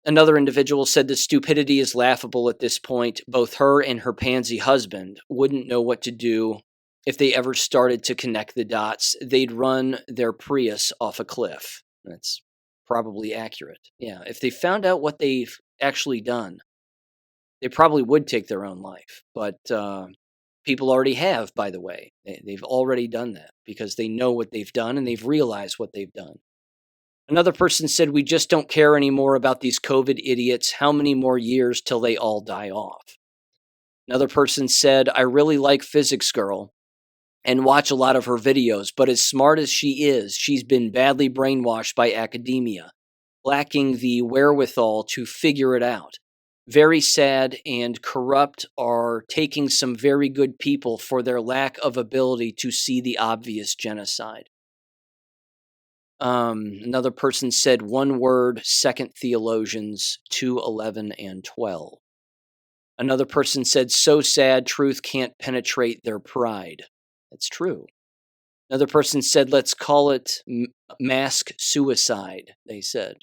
Another individual said the stupidity is laughable at this point. Both her and her pansy husband wouldn't know what to do if they ever started to connect the dots. They'd run their Prius off a cliff. That's probably accurate. Yeah, if they found out what they've actually done, they probably would take their own life. But people already have, by the way. They've already done that because they know what they've done and they've realized what they've done. Another person said, we just don't care anymore about these COVID idiots. How many more years till they all die off? Another person said, I really like Physics Girl and watch a lot of her videos, but as smart as she is, she's been badly brainwashed by academia, lacking the wherewithal to figure it out. Very sad, and corrupt are taking some very good people for their lack of ability to see the obvious genocide. Another person said, one word, Second Theologians 2:11 and 12. Another person said, so sad, truth can't penetrate their pride. That's true. Another person said, let's call it mask suicide, they said.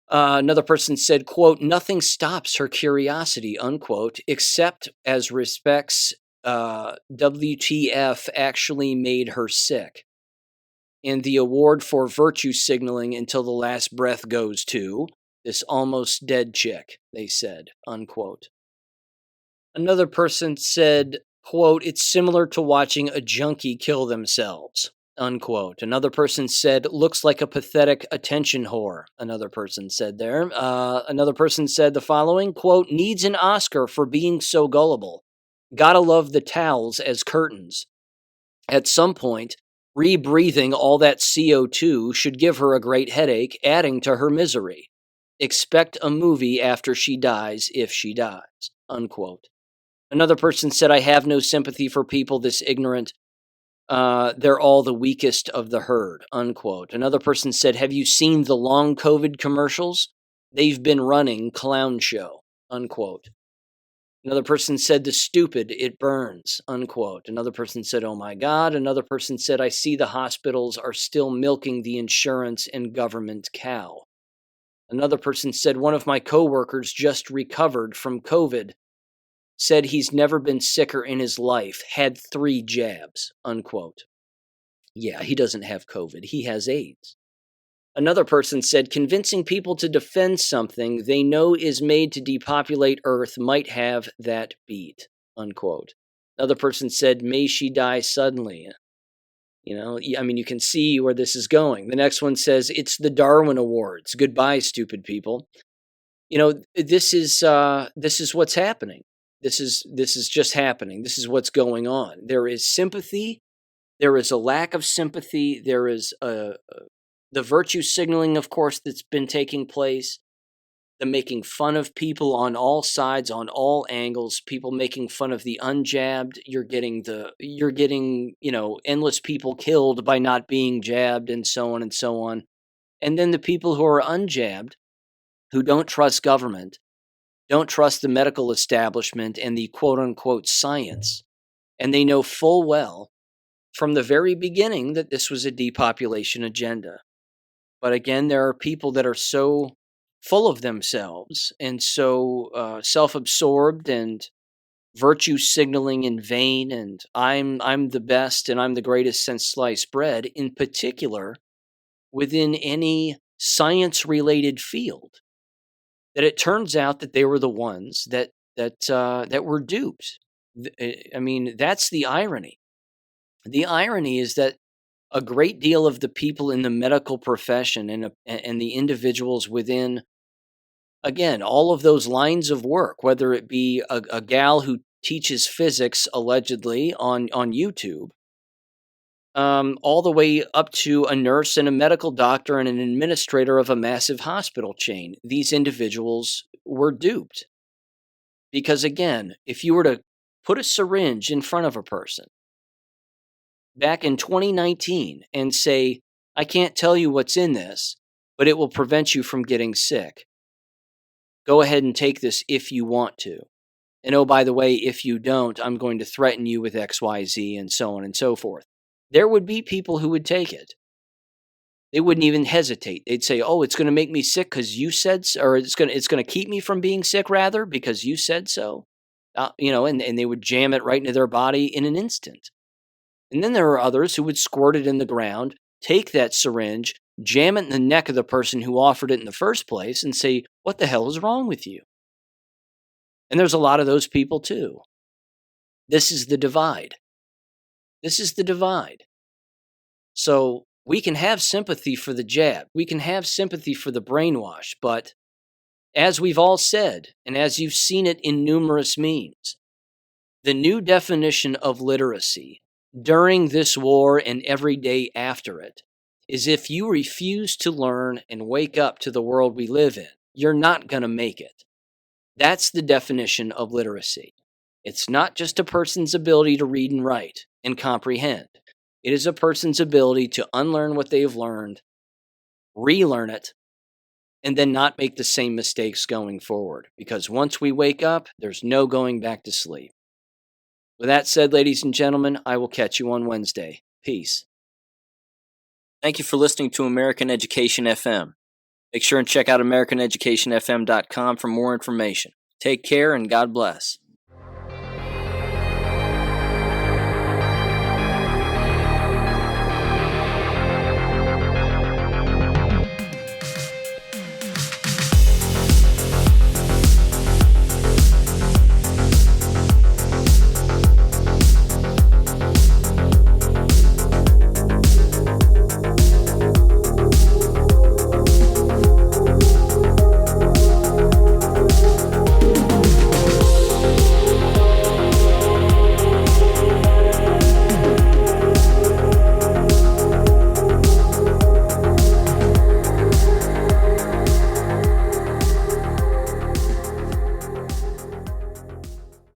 Another person said, quote, nothing stops her curiosity, unquote, except as respects WTF actually made her sick. And the award for virtue signaling until the last breath goes to this almost dead chick, they said, unquote. Another person said, quote, it's similar to watching a junkie kill themselves, unquote. Another person said, looks like a pathetic attention whore, another person said there. Another person said the following, quote, needs an Oscar for being so gullible. Gotta love the towels as curtains. At some point, rebreathing all that CO2 should give her a great headache, adding to her misery. Expect a movie after she dies if she dies, unquote. Another person said, I have no sympathy for people this ignorant. They're all the weakest of the herd, unquote. Another person said, have you seen the long COVID commercials? They've been running clown show, unquote. Another person said, the stupid, it burns, unquote. Another person said, oh my God. Another person said, I see the hospitals are still milking the insurance and government cow. Another person said, one of my coworkers just recovered from COVID, said he's never been sicker in his life, had 3 jabs, unquote. Yeah, he doesn't have COVID. He has AIDS. Another person said, convincing people to defend something they know is made to depopulate Earth might have that beat, unquote. Another person said, may she die suddenly. You know, I mean, you can see where this is going. The next one says, it's the Darwin Awards. Goodbye, stupid people. You know, this is what's happening. This is just happening. This is what's going on. There is sympathy. There is a lack of sympathy. There is the virtue signaling, of course, that's been taking place, the making fun of people on all sides, on all angles, people making fun of the unjabbed. You're getting, endless people killed by not being jabbed and so on and so on. And then the people who are unjabbed, who don't trust government, don't trust the medical establishment and the quote unquote science. And they know full well from the very beginning that this was a depopulation agenda. But again, there are people that are so full of themselves and so self-absorbed and virtue signaling in vain, and I'm the best and I'm the greatest since sliced bread, in particular within any science-related field. that it turns out that they were the ones that were duped. I mean, that's the irony. The irony is that a great deal of the people in the medical profession and the individuals within, again, all of those lines of work, whether it be a gal who teaches physics allegedly on YouTube, all the way up to a nurse and a medical doctor and an administrator of a massive hospital chain, these individuals were duped. Because again, if you were to put a syringe in front of a person back in 2019 and say, I can't tell you what's in this, but it will prevent you from getting sick. Go ahead and take this if you want to. And oh, by the way, if you don't, I'm going to threaten you with XYZ and so on and so forth. There would be people who would take it. They wouldn't even hesitate. They'd say, oh, it's going to make me sick because you said so, or it's going to keep me from being sick rather because you said so. And they would jam it right into their body in an instant. And then there are others who would squirt it in the ground, take that syringe, jam it in the neck of the person who offered it in the first place and say, what the hell is wrong with you? And there's a lot of those people too. This is the divide. This is the divide. So we can have sympathy for the jab. We can have sympathy for the brainwash. But as we've all said, and as you've seen it in numerous memes, the new definition of literacy during this war and every day after it is if you refuse to learn and wake up to the world we live in, you're not going to make it. That's the definition of literacy. It's not just a person's ability to read and write and comprehend. It is a person's ability to unlearn what they've learned, relearn it, and then not make the same mistakes going forward. Because once we wake up, there's no going back to sleep. With that said, ladies and gentlemen, I will catch you on Wednesday. Peace. Thank you for listening to American Education FM. Make sure and check out AmericanEducationFM.com for more information. Take care and God bless.